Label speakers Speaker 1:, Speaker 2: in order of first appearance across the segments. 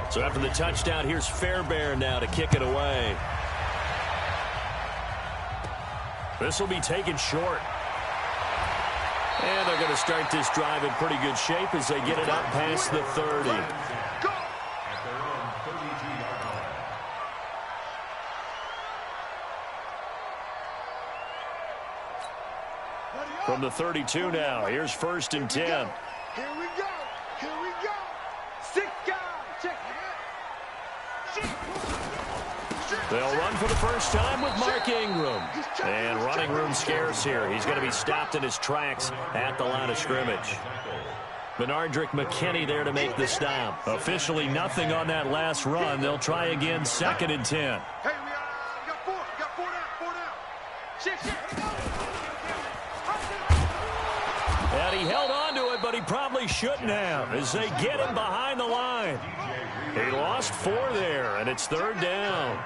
Speaker 1: So after the touchdown, here's Fairbairn now to kick it away. This will be taken short. And they're going to start this drive in pretty good shape as they get it up past the 30. From the 32 now, here's 1st and 10.
Speaker 2: Here we go. Here we go. 6 guys. Check it.
Speaker 1: They'll run for the first time with Mark Ingram. And running room scarce here. He's going to be stopped in his tracks at the line of scrimmage. Benardrick McKinney there to make the stop. Officially nothing on that last run. They'll try again, 2nd and 10.
Speaker 2: Hey, we got 4. Got 4 down. Shit.
Speaker 1: And he held on to it, but he probably shouldn't have as they get him behind the line. He lost 4 there, and it's 3rd down.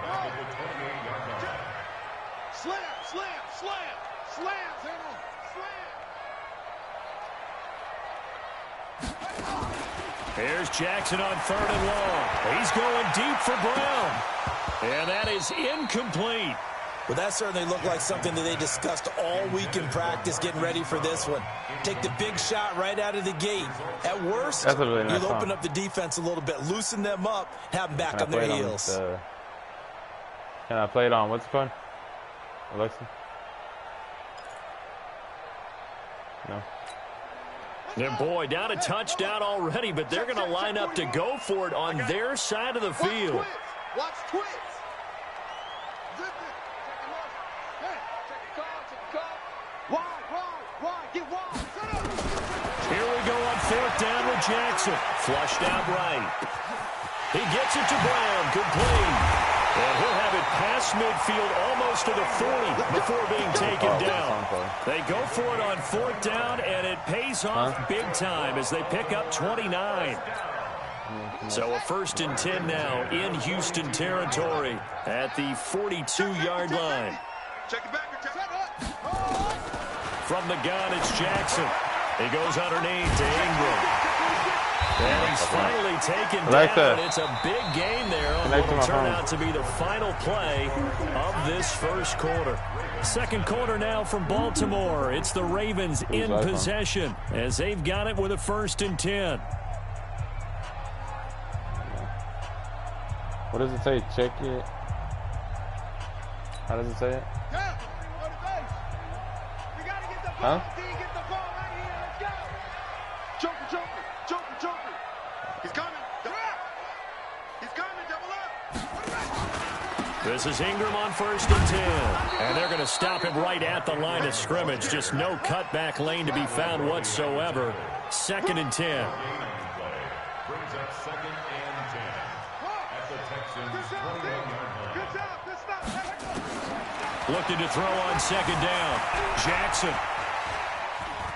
Speaker 2: Slam.
Speaker 1: Here's Jackson on 3rd and long. He's going deep for Brown. And that is incomplete.
Speaker 3: Well, that certainly looked like something that they discussed all week in practice getting ready for this one. Take the big shot right out of the gate. At worst,
Speaker 4: really nice
Speaker 3: you'll open up the defense a little bit, loosen them up, have them back on their heels.
Speaker 4: Can I play it on? What's it called? Alexa? No.
Speaker 1: And boy, down a touchdown already, but they're going to line up to go for it on their side of the field.
Speaker 2: Watch twins. Wide. Get wide.
Speaker 1: Here we go on 4th down with Jackson. Flushed out right. He gets it to Brown. Complete. And he'll have it past midfield almost to the 40 before being taken down. They go for it on 4th down, and it pays off big time as they pick up 29. So a 1st and 10 now in Houston territory at the 42-yard line.
Speaker 2: Check it back.
Speaker 1: From the gun, it's Jackson. He goes underneath to Ingram. And he's finally taken down. It's a big gain there on what will turn out to be the final play of this first quarter. Second quarter now from Baltimore. It's the Ravens in possession as they've got it with a 1st and 10.
Speaker 4: What does it say? Check it. How does it say it? Huh?
Speaker 2: Get the ball right here. Let's go. Joker. He's coming. Double up.
Speaker 1: This is Ingram on 1st and 10. And they're going to stop him right at the line of scrimmage. Just no cutback lane to be found whatsoever. 2nd and 10.
Speaker 5: Brings up 2nd and 10. At the Texans' 21-yard line.
Speaker 1: Looking to throw on 2nd down. Jackson.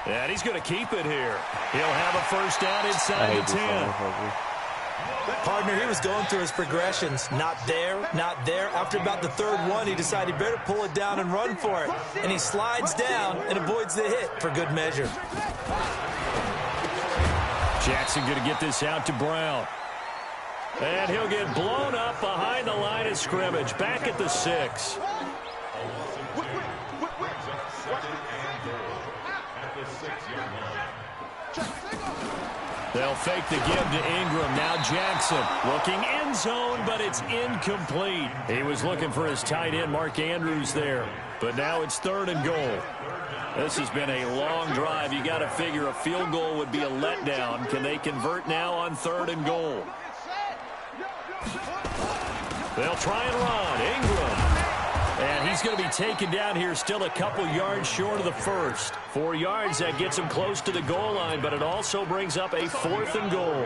Speaker 1: And he's going to keep it here. He'll have a 1st down inside the 10.
Speaker 3: Partner, he was going through his progressions. Not there. After about the 3rd one, he decided he better pull it down and run for it. And he slides down and avoids the hit for good measure.
Speaker 1: Jackson going to get this out to Brown. And he'll get blown up behind the line of scrimmage. Back at the 6. They'll fake the give to Ingram. Now Jackson looking end zone, but it's incomplete. He was looking for his tight end, Mark Andrews, there. But now it's 3rd and goal. This has been a long drive. You got to figure a field goal would be a letdown. Can they convert now on 3rd and goal? They'll try and run. Ingram. And he's going to be taken down here still a couple yards short of the 1st. 4 yards, that gets him close to the goal line, but it also brings up a 4th and goal.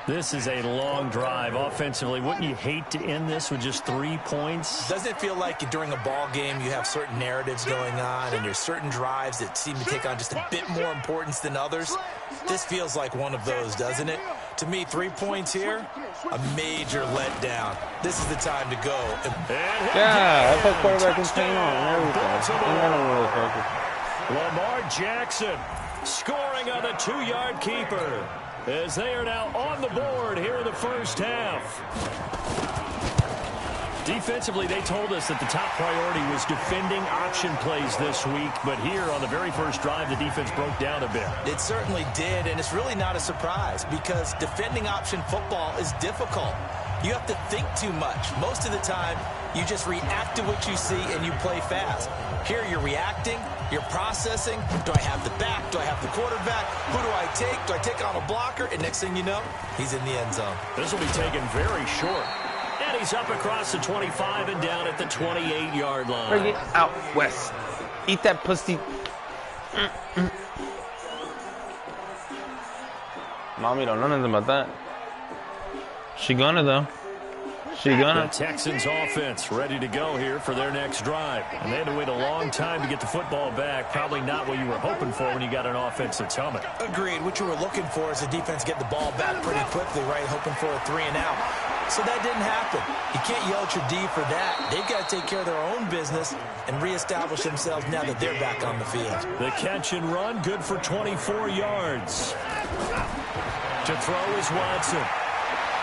Speaker 1: This is a long drive offensively. Wouldn't you hate to end this with just 3 points?
Speaker 3: Doesn't it feel like during a ball game you have certain narratives going on and there's certain drives that seem to take on just a bit more importance than others? This feels like one of those, doesn't it? To me, 3 points here, a major letdown. This is the time to go.
Speaker 4: Yeah, I put quarterback and chain on and everything. I don't really focus.
Speaker 1: Lamar Jackson scoring on the 2-yard keeper. as they are now on the board here in the first half. Defensively, they told us that the top priority was defending option plays this week, but here on the very first drive, the defense broke down a bit.
Speaker 3: It certainly did, and it's really not a surprise because defending option football is difficult. You have to think too much. Most of the time, you just react to what you see and you play fast. Here, you're reacting, you're processing. Do I have the back? Do I have the quarterback? Who do I take? Do I take on a blocker? And next thing you know, he's in the end zone.
Speaker 1: This will be taken very short. And he's up across the 25 and down at the 28-yard line.
Speaker 4: Bring it out, Wes. Eat that pussy. Mommy don't know nothing about that. She gonna, though. She gonna.
Speaker 1: The Texans offense ready to go here for their next drive. And they had to wait a long time to get the football back. Probably not what you were hoping for when you got an offense that's humming.
Speaker 3: Agreed. What you were looking for is the defense get the ball back pretty quickly, right? Hoping for a 3-and-out. So that didn't happen. You can't yell at your D for that. They've got to take care of their own business and reestablish themselves now that they're back on the field.
Speaker 1: The catch and run, good for 24 yards. To throw is Watson.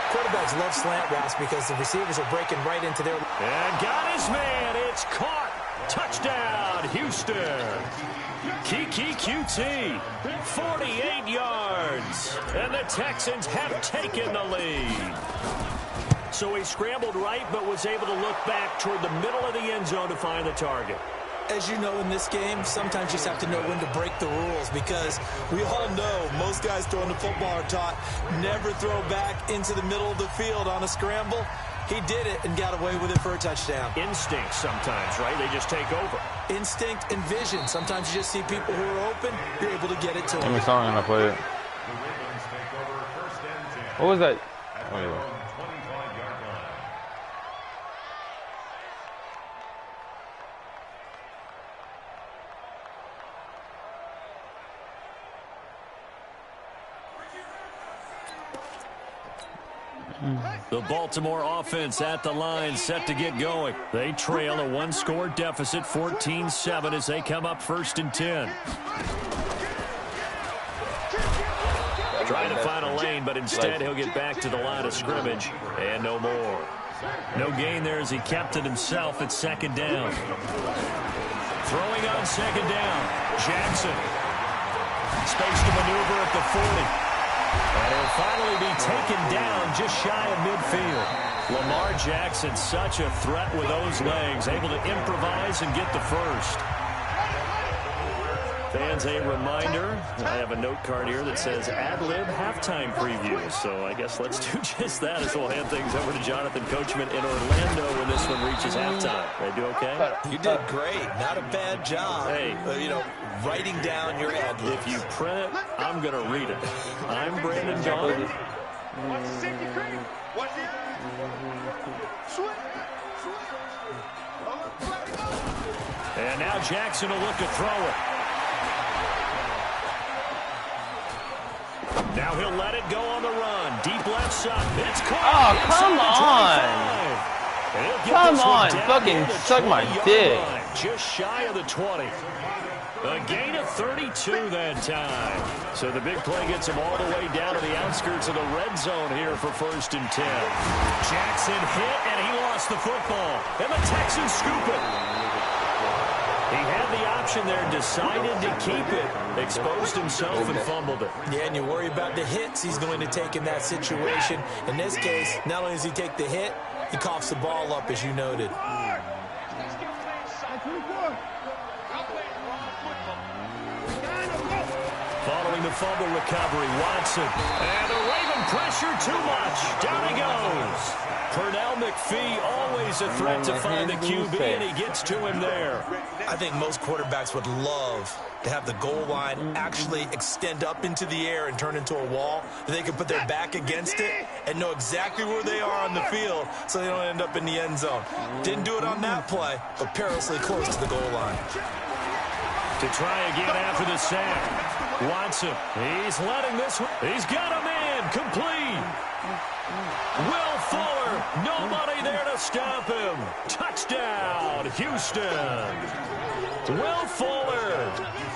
Speaker 3: Quarterbacks love slant routes because the receivers are breaking right into their...
Speaker 1: And got his man. It's caught. Touchdown, Houston. Kiki QT, 48 yards. And the Texans have taken the lead. So he scrambled right, but was able to look back toward the middle of the end zone to find the target.
Speaker 3: As you know, in this game, sometimes you just have to know when to break the rules because we all know most guys throwing the football are taught never throw back into the middle of the field on a scramble. He did it and got away with it for a touchdown.
Speaker 1: Instinct sometimes, right? They just take over.
Speaker 3: Instinct and vision. Sometimes you just see people who are open, you're able to get it to them.
Speaker 4: Give me a song and I'll play it. What was that? Oh, yeah.
Speaker 1: The Baltimore offense at the line, set to get going. They trail a one-score deficit, 14-7, as they come up 1st and 10. Trying to find a lane, but instead he'll get back to the line of scrimmage, and no more. No gain there as he kept it himself at 2nd down. Throwing on 2nd down, Jackson. Space to maneuver at the 40. And he'll finally be taken down just shy of midfield. Lamar Jackson, such a threat with those legs, able to improvise and get the first. Fans, a reminder, I have a note card here that says ad-lib halftime previews. So I guess let's do just that as we'll hand things over to Jonathan Coachman in Orlando when this one reaches halftime. They do okay?
Speaker 3: You did great. Not a bad job.
Speaker 1: Hey.
Speaker 3: Writing down your ad-libs.
Speaker 1: If you print it, I'm going to read it. I'm Brandon Dawn. And now Jackson will look to throw it. Now he'll let it go on the run. Deep left side. It's caught.
Speaker 4: Oh, come on. Come on. Fucking suck my dick.
Speaker 1: Just shy of the 20. A gain of 32 that time. So the big play gets him all the way down to the outskirts of the red zone here for 1st and 10. Jackson hit, and he lost the football. And the Texans scoop it. He had the option there, decided to keep it, exposed himself and fumbled it.
Speaker 3: Yeah, and you worry about the hits he's going to take in that situation. In this case, not only does he take the hit, he coughs the ball up, as you noted.
Speaker 1: Following the fumble recovery, Watson. And the Raven pressure too much. Down he goes. Pernell McPhee, always a threat to find the QB, and he gets to him there.
Speaker 3: I think most quarterbacks would love to have the goal line actually extend up into the air and turn into a wall. They can put their back against it and know exactly where they are on the field so they don't end up in the end zone. Didn't do it on that play, but perilously close to the goal line.
Speaker 1: To try again after the sack. Watson, he's letting this one. He's got a man complete. Will Fuller Nobody there to stop him. Touchdown, Houston. Will Fuller,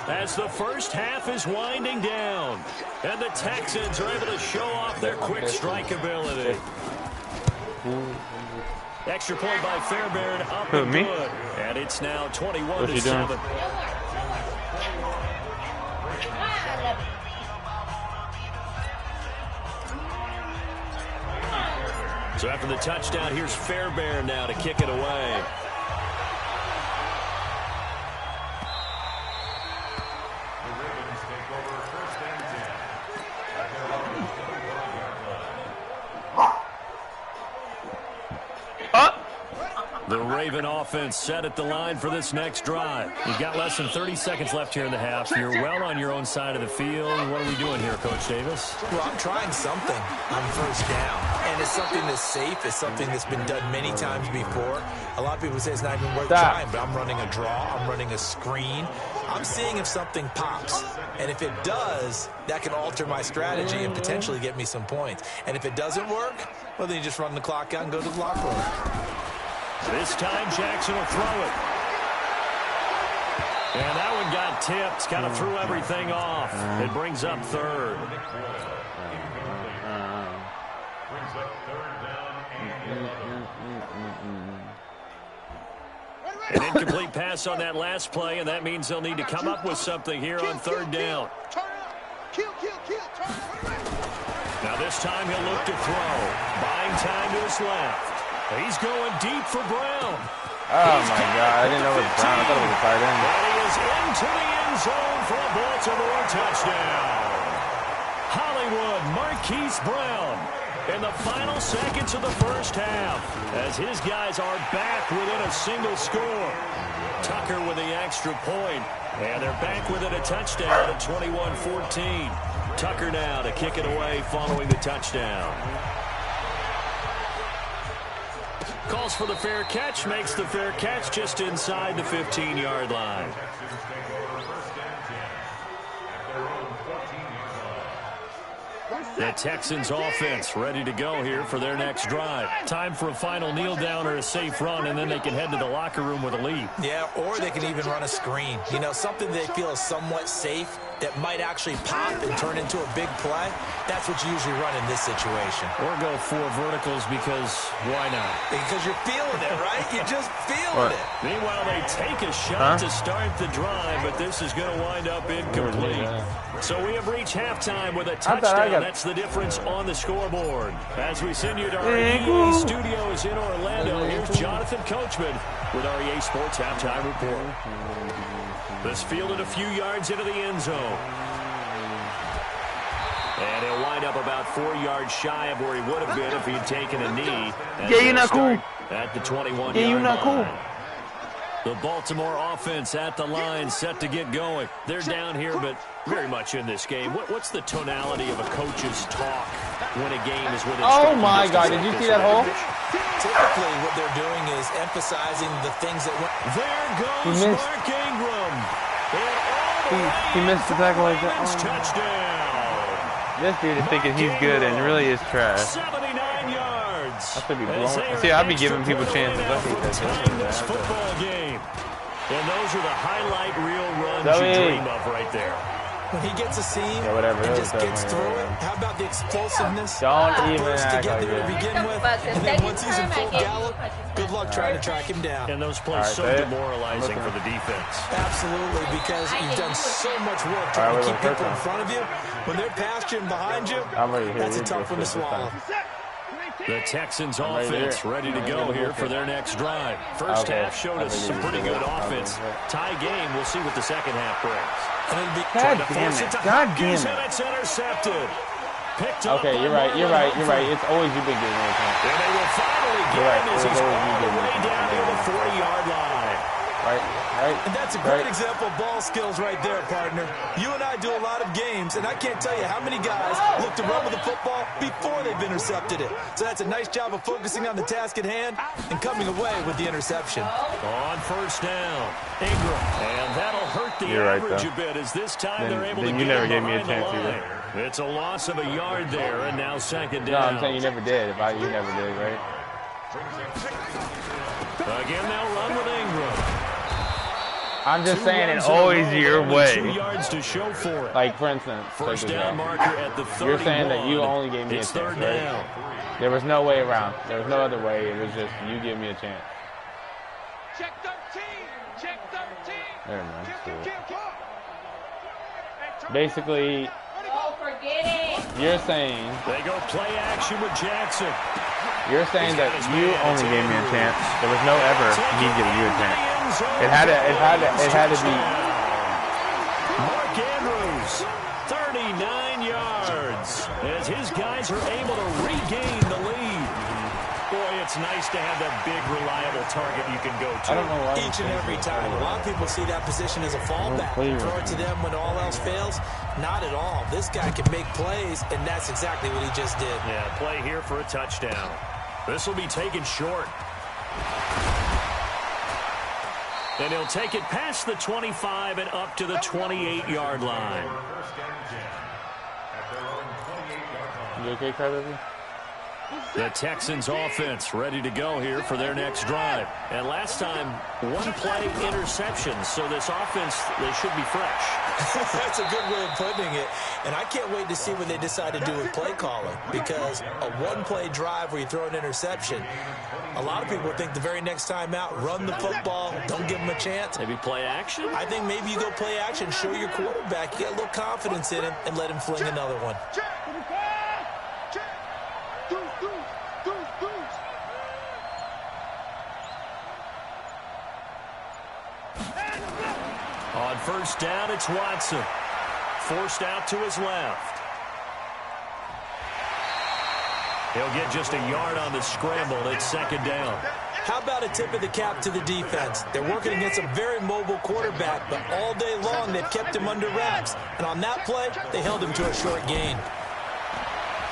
Speaker 1: as the first half is winding down, and the Texans are able to show off their quick strike ability. Extra point by Fairbairn, up and good, and it's now 21-7. So after the touchdown, here's Fairbairn now to kick it away. The Raven offense set at the line for this next drive. You've got less than 30 seconds left here in the half. You're well on your own side of the field. What are we doing here, Coach Davis?
Speaker 3: Well, I'm trying something on first down. And it's something that's safe. It's something that's been done many times before. A lot of people say it's not even worth trying, but I'm running a draw. I'm running a screen. I'm seeing if something pops. And if it does, that can alter my strategy and potentially get me some points. And if it doesn't work, well, then you just run the clock out and go to the locker room.
Speaker 1: This time, Jackson will throw it. And that one got tipped. Kind of threw everything off. It brings up third. An incomplete pass on that last play, and that means they'll need to come up with something here on third down. Now this time he'll look to throw. Buying time to his left. He's going deep for Brown.
Speaker 4: Oh, my God. I didn't know it was Brown. I thought it was a tight end.
Speaker 1: And he is into the end zone for a Baltimore touchdown. Hollywood Marquise Brown in the final seconds of the first half as his guys are back within a single score. Tucker with the extra point, and they're back within a touchdown at 21-14. Tucker now to kick it away following the touchdown. Calls for the fair catch, makes the fair catch just inside the 15-yard line. The Texans offense ready to go here for their next drive. Time for a final kneel down or a safe run, and then they can head to the locker room with a lead.
Speaker 3: Yeah, or they can even run a screen. You know, something they feel is somewhat safe that might actually pop and turn into a big play. That's what you usually run in this situation.
Speaker 1: Or go 4 verticals because why not?
Speaker 3: Because you're feeling it, right? You're just feeling it.
Speaker 1: Meanwhile, they take a shot to start the drive, but this is going to wind up incomplete. So we have reached halftime with a touchdown. That's the difference on the scoreboard. As we send you to our EA studios in Orlando, here's Jonathan Coachman with our EA Sports Halftime Report. This fielded a few yards into the end zone. And he'll wind up about 4 yards shy of where he would have been if he'd taken a knee.
Speaker 4: Yeah, you're not cool.
Speaker 1: At the 21-yard
Speaker 4: Yeah, you're not cool.
Speaker 1: The Baltimore offense at the line, set to get going. They're down here, but very much in this game. What's the tonality of a coach's talk when a game is within
Speaker 4: Oh, my God. Did you see that hole?
Speaker 3: Typically, what they're doing is emphasizing the things that went.
Speaker 1: There goes Mark Ingram.
Speaker 4: He missed the tackle like that.
Speaker 1: Touchdown.
Speaker 4: This dude is thinking he's good and really is trash.
Speaker 1: 79 yards.
Speaker 4: I should be blowing. See, I'll be giving people chances. I think
Speaker 1: this football game. And those are the highlight reel runs you dream of right there.
Speaker 3: When he gets a seam and just gets through it, how about the explosiveness?
Speaker 4: Don't even
Speaker 3: burst
Speaker 4: act
Speaker 3: together
Speaker 4: like
Speaker 3: to begin with, and then once he's in full gallop, good luck trying to track him down.
Speaker 1: And those plays so demoralizing for the defense.
Speaker 3: Absolutely, because you've done so much work trying to keep people in front of you. When they're past you and behind you, that's a tough one to swallow.
Speaker 1: The Texans offense ready to go here for their next drive. First half showed us some pretty good offense. Tie game, we'll see what the second half brings.
Speaker 3: And it'll be
Speaker 4: God damn it. God damn it.
Speaker 1: And it's intercepted. Picked up.
Speaker 4: Okay, you're right. It's always you big game.
Speaker 1: And they will finally get him as he's all the way down to the 40-yard line.
Speaker 4: Right.
Speaker 3: And that's a great example of ball skills right there, partner. You and I do a lot of games, and I can't tell you how many guys look to run with the football before they've intercepted it. So that's a nice job of focusing on the task at hand and coming away with the interception.
Speaker 1: On first down, Ingram. And that'll hurt the average a bit as this time they're able to get
Speaker 4: you never gave
Speaker 1: him
Speaker 4: me a
Speaker 1: behind
Speaker 4: chance
Speaker 1: the line.
Speaker 4: either.
Speaker 1: It's a loss of a yard there, and now second down.
Speaker 4: No, I'm saying you never did. You never did, right?
Speaker 1: Again, they'll run with Ingram.
Speaker 4: I'm just saying it always your way.
Speaker 1: 2 yards to show for it.
Speaker 4: Like, for instance,
Speaker 1: First down marker at the 31.
Speaker 4: you're saying that you only gave me a
Speaker 1: It's
Speaker 4: chance,
Speaker 1: third
Speaker 4: right?
Speaker 1: down.
Speaker 4: There was no way around. There was no other way. It was just you give me a chance.
Speaker 2: Check 13. Check 13.
Speaker 4: Never mind.
Speaker 2: Kill.
Speaker 4: Basically, you're saying
Speaker 1: They go play action with Jackson.
Speaker 4: you're saying that you only gave me a chance. There was no ever me giving you a chance. It had to be.
Speaker 1: Mark Andrews, 39 yards, as his guys are able to regain the lead. Boy, it's nice to have that big, reliable target you can go to.
Speaker 4: I don't know why.
Speaker 3: Each and every time. A lot of people see that position as a fallback. Throw it to them when all else fails. Not at all. This guy can make plays, and that's exactly what he just did.
Speaker 1: Yeah, play here for a touchdown. This will be taken short. And he'll take it past the 25 and up to the 28-yard line.
Speaker 4: You okay, Crybaby?
Speaker 1: The Texans offense ready to go here for their next drive. And last time, one play interception. So this offense, they should be fresh.
Speaker 3: That's a good way of putting it. And I can't wait to see what they decide to do with play calling. Because a one-play drive where you throw an interception, a lot of people think the very next time out, run the football, don't give them a chance.
Speaker 1: Maybe play action?
Speaker 3: I think maybe you go play action, show your quarterback, you get a little confidence in him, and let him fling another one.
Speaker 1: On first down, it's Watson. Forced out to his left. He'll get just a yard on the scramble. It's second down.
Speaker 3: How about a tip of the cap to the defense? They're working against a very mobile quarterback, but all day long they've kept him under wraps. And on that play, they held him to a short gain.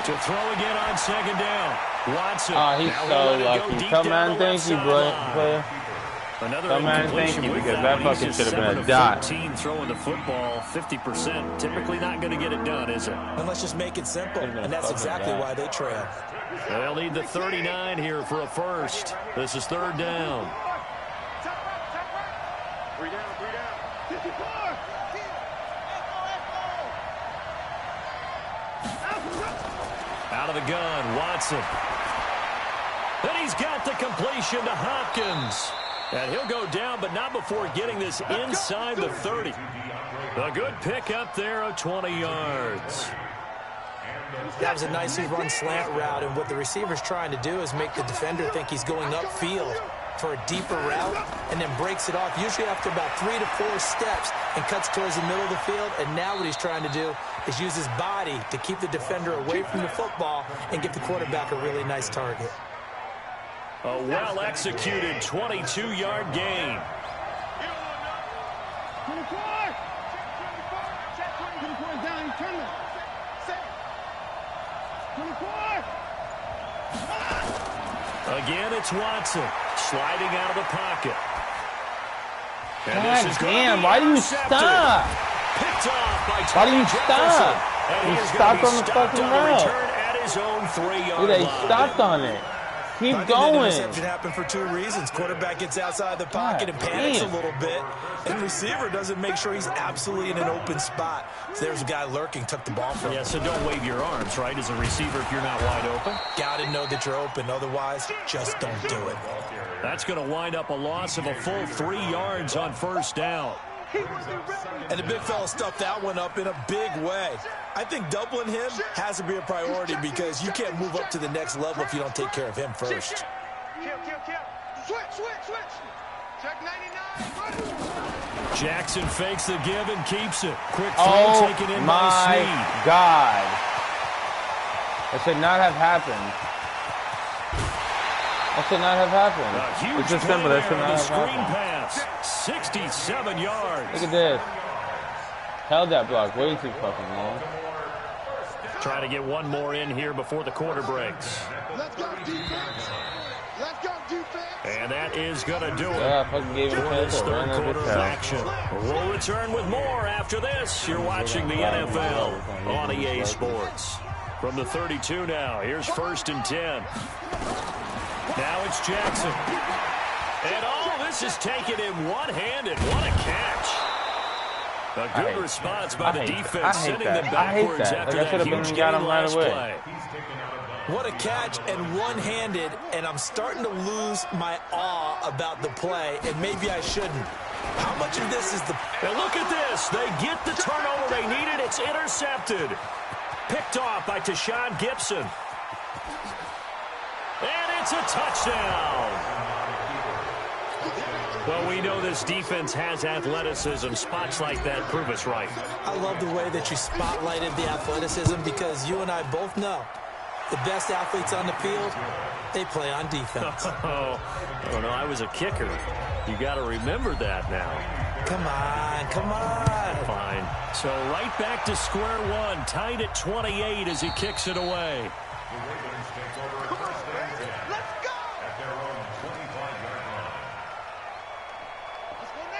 Speaker 1: To throw again on second down. Watson.
Speaker 4: Oh, he's so lucky. Come on, thank you, player.
Speaker 1: Another
Speaker 4: Come on, thank you, because that fucking should have been a dot.
Speaker 1: Throwing the football, 50%. Typically not going to get it done, is it?
Speaker 3: And let's just make it simple. And that's exactly why they trail.
Speaker 1: They'll need the 39 here for a first. This is third down. Out of the gun, Watson. Then he's got the completion to Hopkins. And he'll go down, but not before getting this inside the 30. A good pickup there of 20 yards.
Speaker 3: That was a nicely run slant route, and what the receiver's trying to do is make the defender think he's going upfield for a deeper route, and then breaks it off, usually after about 3 to 4 steps, and cuts towards the middle of the field. And now what he's trying to do is use his body to keep the defender away from the football and give the quarterback a really nice target.
Speaker 1: A well-executed 22-yard gain. Again, it's Watson sliding out of the pocket.
Speaker 4: God damn, why do you stop?
Speaker 1: Picked off by
Speaker 4: Why do you
Speaker 1: Jefferson.
Speaker 4: stop?
Speaker 1: And
Speaker 4: You
Speaker 1: he is
Speaker 4: stopped
Speaker 1: gonna
Speaker 4: on
Speaker 1: be
Speaker 4: the
Speaker 1: stopped
Speaker 4: fucking
Speaker 1: on the
Speaker 4: route.
Speaker 1: return at his own 3-yard
Speaker 4: Dude, they
Speaker 1: line.
Speaker 4: stopped on it. Keep
Speaker 3: I think
Speaker 4: going.
Speaker 3: the interception happened for 2 reasons. Quarterback gets outside the pocket and panics a little bit, and receiver doesn't make sure he's absolutely in an open spot. So there's a guy lurking, took the ball from him.
Speaker 1: Yeah, so don't wave your arms, right, as a receiver if you're not wide open.
Speaker 3: Got to know that you're open. Otherwise, just don't do it.
Speaker 1: That's going to wind up a loss of a full 3 yards on first down.
Speaker 3: And the big fella stuffed that one up in a big way. I think doubling him has to be a priority because you can't move up to the next level if you don't take care of him first.
Speaker 2: Switch. Check 99.
Speaker 1: Jackson fakes the give and keeps it. Quick throw taken in by
Speaker 4: my
Speaker 1: Snead.
Speaker 4: God. That should not have happened. That should not have happened.
Speaker 1: A huge
Speaker 4: It's just
Speaker 1: play
Speaker 4: simple. That
Speaker 1: there
Speaker 4: should
Speaker 1: on
Speaker 4: not
Speaker 1: the
Speaker 4: have
Speaker 1: screen
Speaker 4: happened.
Speaker 1: pass. 67 yards.
Speaker 4: Look at this. Held that block way too fucking long.
Speaker 1: Trying to get one more in here before the quarter breaks.
Speaker 2: Let's go, defense. Let's go, defense.
Speaker 1: And that is going to do it.
Speaker 4: Yeah, I fucking gave it
Speaker 1: For
Speaker 4: a
Speaker 1: this
Speaker 4: chance.
Speaker 1: third quarter of action. We'll return with more after this. You're watching the NFL on EA Sports. From the 32 now, here's 1st and 10. Now it's Jackson. And all this is taken in one-handed. What a catch. A good response by the defense, sending them backwards after that huge game last play.
Speaker 3: What a catch and one-handed, and I'm starting to lose my awe about the play, and maybe I shouldn't. How much of this is the...
Speaker 1: And look at this. They get the turnover they needed. It's intercepted. Picked off by Tashawn Gibson. And it's a touchdown. Well, we know this defense has athleticism. Spots like that prove us right.
Speaker 3: I love the way that you spotlighted the athleticism because you and I both know the best athletes on the field, they play on defense.
Speaker 1: Oh, no, I was a kicker. You got to remember that now.
Speaker 3: Come on, come on.
Speaker 1: Fine. So right back to square one, tied at 28 as he kicks it away.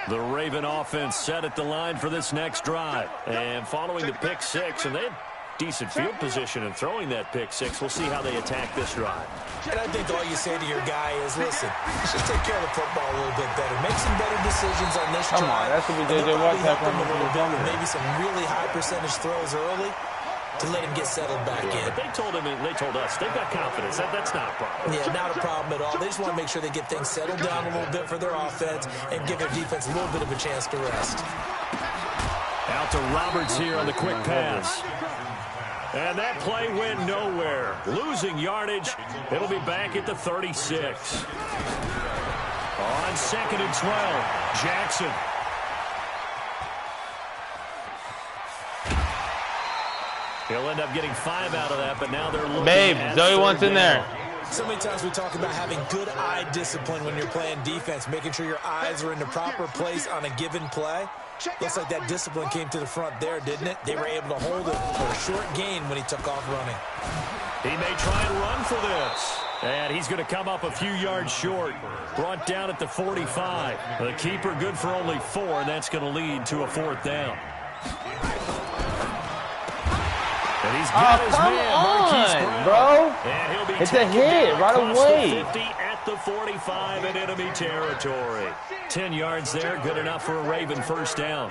Speaker 1: The Raven offense set at the line for this next drive. And following the pick six, and they had decent field position in throwing that pick six. We'll see how they attack this drive.
Speaker 3: And I think all you say to your guy is, listen, let's just take care of the football a little bit better. Make some better decisions on this drive.
Speaker 4: Come on, that's what we did.
Speaker 3: Maybe some really high percentage throws early to let him get settled back in.
Speaker 1: But they told us they've got confidence. That's not a problem.
Speaker 3: Yeah, not a problem at all. They just want to make sure they get things settled down a little bit for their offense and give their defense a little bit of a chance to rest.
Speaker 1: Out to Roberts here on the quick pass. And that play went nowhere. Losing yardage. It'll be back at the 36. On 2nd and 12, Jackson. He'll end up getting 5 out of that, but now they're looking at
Speaker 4: Zoe wants in there.
Speaker 3: So many times we talk about having good eye discipline when you're playing defense, making sure your eyes are in the proper place on a given play. Looks like that discipline came to the front there, didn't it? They were able to hold him for a short gain when he took off running.
Speaker 1: He may try and run for this. And he's going to come up a few yards short. Brought down at the 45. The keeper good for only 4, and that's going to lead to a 4th down. And he's got his man, Marquise Brown.
Speaker 4: Bro.
Speaker 1: And he'll be
Speaker 4: it's a hit right away.
Speaker 1: The 50 at the 45 in enemy territory. 10 yards there, good enough for a Raven first down.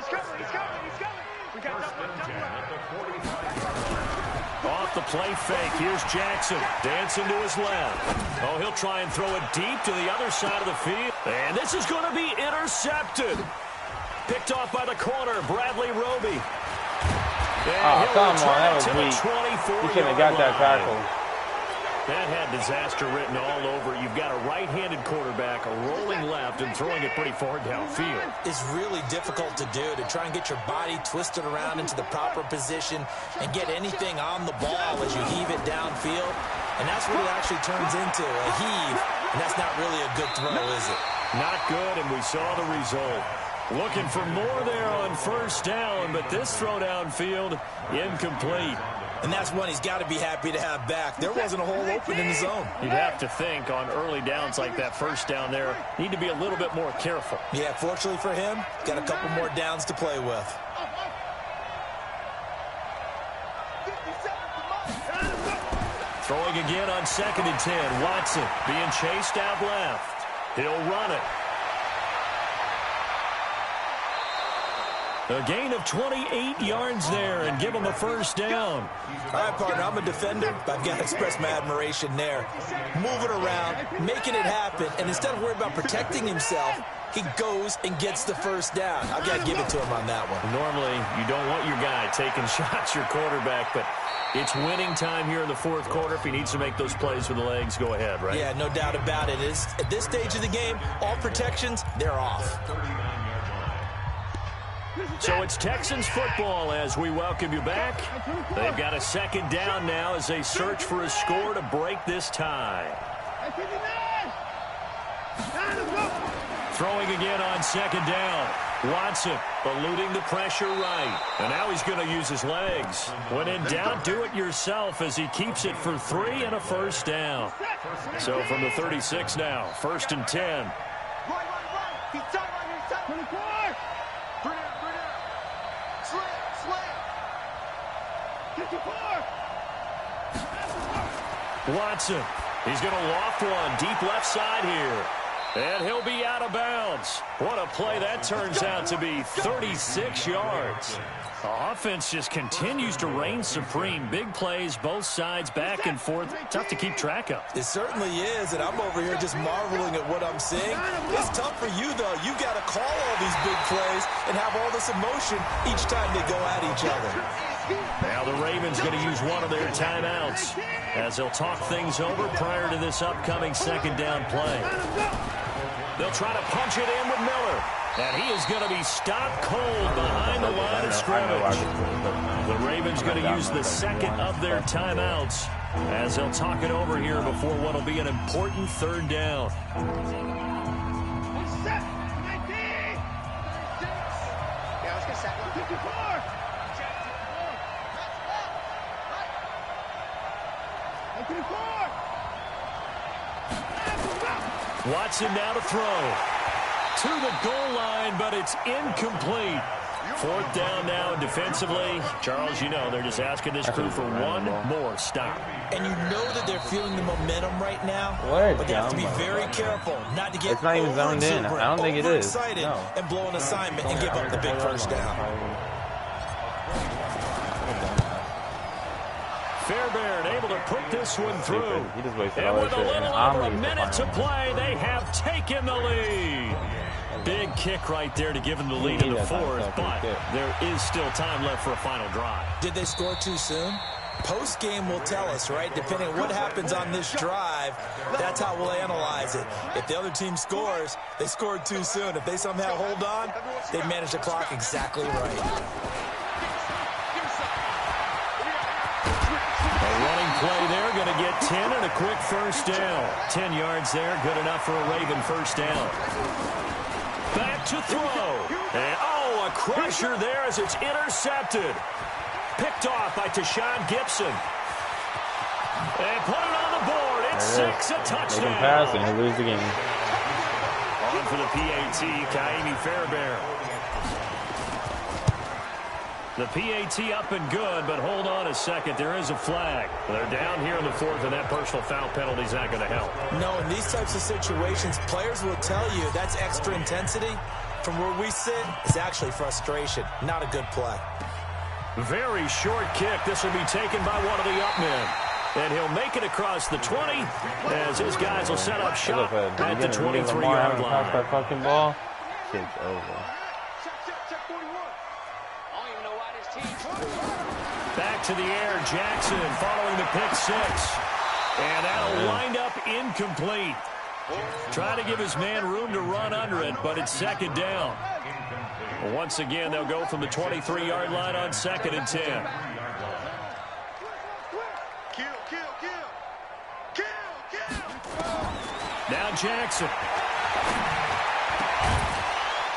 Speaker 1: Off the play fake, here's Jackson, dancing to his left. Oh, he'll try and throw it deep to the other side of the field. And this is going to be intercepted. Picked off by the corner, Bradley Roby.
Speaker 4: Oh, come on, that was weak. You shouldn't have got that tackle.
Speaker 1: That had disaster written all over. You've got a right-handed quarterback, a rolling left, and throwing it pretty far downfield.
Speaker 3: It's really difficult to do, to try and get your body twisted around into the proper position and get anything on the ball as you heave it downfield. And that's what it actually turns into, a heave. And that's not really a good throw, is it?
Speaker 1: Not good, and we saw the result. Looking for more there on first down, but this throw downfield, incomplete.
Speaker 3: And that's one he's got to be happy to have back. There wasn't a hole open in the zone.
Speaker 1: You'd have to think on early downs like that first down there, need to be a little bit more careful.
Speaker 3: Yeah, fortunately for him, got a couple more downs to play with.
Speaker 1: Throwing again on 2nd and 10. Watson being chased out left. He'll run it. A gain of 28 yards there and give him a first down.
Speaker 3: All right, partner, I'm a defender, but I've got to express my admiration there. Moving around, making it happen, and instead of worrying about protecting himself, he goes and gets the first down. I've got to give it to him on that one.
Speaker 1: Normally, you don't want your guy taking shots, your quarterback, but it's winning time here in the 4th quarter. If he needs to make those plays with the legs, go ahead, right?
Speaker 3: Yeah, no doubt about it. At this stage of the game, all protections, they're off.
Speaker 1: So it's Texans football as we welcome you back. They've got a 2nd down now as they search for a score to break this tie. Throwing again on 2nd down. Watson eluding the pressure right. And now he's going to use his legs. When in doubt, do it yourself as he keeps it for 3 and a first down. So from the 36 now, 1st and 10. Watson He's going to loft one deep left side here. And he'll be out of bounds. What a play that turns out to be, 36 yards. The offense just continues to reign supreme. Big plays, both sides, back and forth. Tough to keep track of.
Speaker 3: It certainly is, and I'm over here just marveling at what I'm seeing. It's tough for you, though. You've got to call all these big plays and have all this emotion each time they go at each other.
Speaker 1: Now the Ravens going to use one of their timeouts as they'll talk things over prior to this upcoming second down play. They'll try to punch it in with Miller. And he is going to be stopped cold behind the line of scrimmage. The Ravens going to use the second of their timeouts as they'll talk it over here before what will be an important third down. Watson now to throw. To the goal line, but it's incomplete. Fourth down now defensively. Charles, you know, they're just asking this crew for one more stop.
Speaker 3: And you know that they're feeling the momentum right now, but they have to be very careful not to get
Speaker 4: it's not even zoned in. I don't think it is. No.
Speaker 3: And blow an assignment and give up the big first down.
Speaker 1: Fairbairn able to put this one through. And with a little over a minute to play, they have taken the lead. Big kick right there to give them the lead in the fourth, but there is still time left for a final drive.
Speaker 3: Did they score too soon? Post-game will tell us, right? Depending on what happens on this drive, that's how we'll analyze it. If the other team scores, they scored too soon. If they somehow hold on, they manage the clock exactly right.
Speaker 1: Play there, going to get 10 and a quick first down. 10 yards there, good enough for a Raven first down. Back to throw. And, a crusher there as it's intercepted. Picked off by Tashawn Gibson. And put it on the board. It's 6, a touchdown.
Speaker 4: They can pass and they lose the game.
Speaker 1: On for the PAT, Kaimi Fairbairn. The PAT up and good, but hold on a second. There is a flag. They're down here in the fourth, and that personal foul penalty is not going to help.
Speaker 3: No, in these types of situations, players will tell you that's extra intensity. From where we sit, it's actually frustration. Not a good play.
Speaker 1: Very short kick. This will be taken by one of the up men. And he'll make it across the 20 as his guys will set up shop at the 23-yard line.
Speaker 4: That fucking ball, shit's over.
Speaker 1: Back to the air, Jackson following the pick six. And that'll wind up incomplete. Trying to give his man room to run under it, but it's second down. Once again, they'll go from the 23-yard line on second and 10. Now Jackson.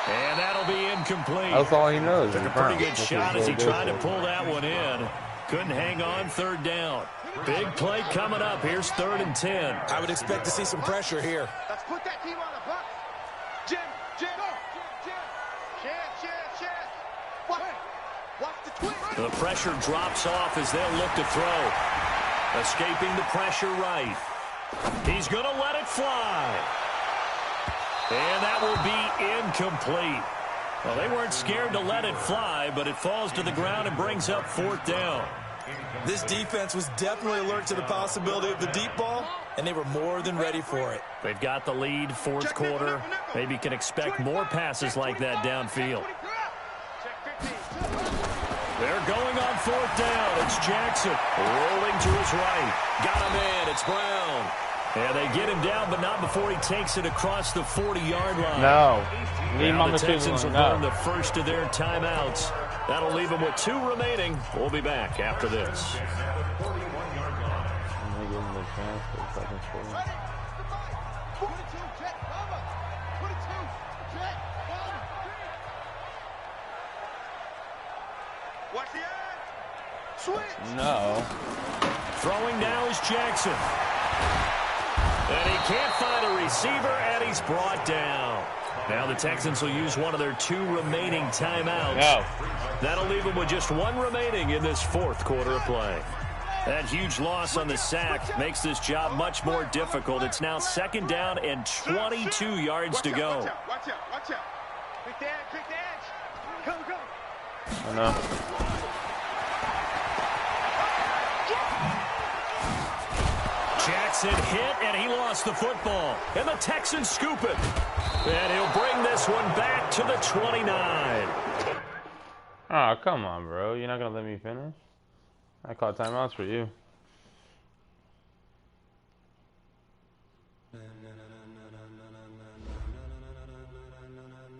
Speaker 1: And that'll be incomplete.
Speaker 4: That's all he knows.
Speaker 1: Took a pretty good shot as he tried to pull that one in. Couldn't hang on, third down. Big play coming up. Here's 3rd and 10.
Speaker 3: I would expect to see some pressure here.
Speaker 2: Let's put that team on the box. Jim. Watch the twist.
Speaker 1: The pressure drops off as they'll look to throw. Escaping the pressure right. He's going to let it fly. And that will be incomplete. Well, they weren't scared to let it fly, but it falls to the ground and brings up 4th down.
Speaker 3: This defense was definitely alert to the possibility of the deep ball, and they were more than ready for it.
Speaker 1: They've got the lead, 4th quarter. Maybe can expect more passes like that downfield. They're going on 4th down. It's Jackson rolling to his right. Got him in. It's Brown. And they get him down, but not before he takes it across the 40-yard line.
Speaker 4: No.
Speaker 1: Now the Texans will burn the first of their timeouts. That'll leave them with 2 remaining. We'll be back after this.
Speaker 4: No.
Speaker 1: Throwing now is Jackson. And he can't find a receiver, and he's brought down. Now the Texans will use one of their 2 remaining timeouts.
Speaker 4: No.
Speaker 1: That'll leave them with just 1 remaining in this 4th quarter of play. That huge loss on the sack makes this job much more difficult. It's now 2nd down and 22 yards to go.
Speaker 2: Watch out. Pick the edge. Go.
Speaker 4: I know.
Speaker 1: Jackson hit, and he lost the football. And the Texans scoop it. And he'll bring this one back to the 29.
Speaker 4: Oh, come on, bro. You're not going to let me finish? I call timeouts for you.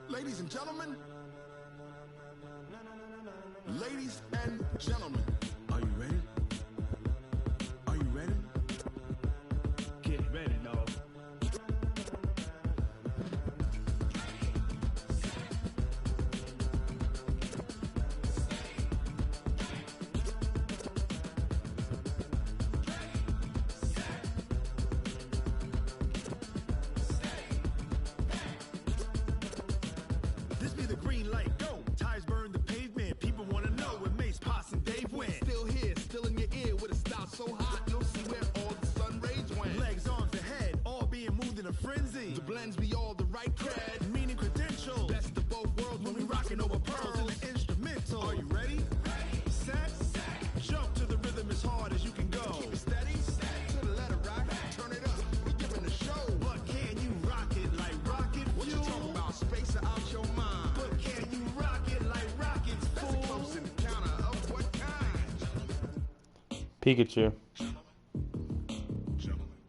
Speaker 6: Ladies and gentlemen, are you ready? Are you ready?
Speaker 2: Get ready, dog.
Speaker 6: This be the green light, go. Tires burn the pavement. People want to know where Mace, Potts, and Dave went. Still here, still in your ear with a style so hot, you'll see where all the sun rays went. Legs, arms, the head, all being moved in a frenzy. The blends be all the right cred, meaning credentials. Best of both worlds when we rocking over pearls in the instrumental. Are you ready? Set, jump to the rhythm as hard as you can go. Keep it steady, to the letter right, turn it up, we giving the show. But can you rock it like rocket fuel? What you talking about, space out your mind? But can you rock it like rockets, fool? That's a close encounter of what kind?
Speaker 4: Pikachu.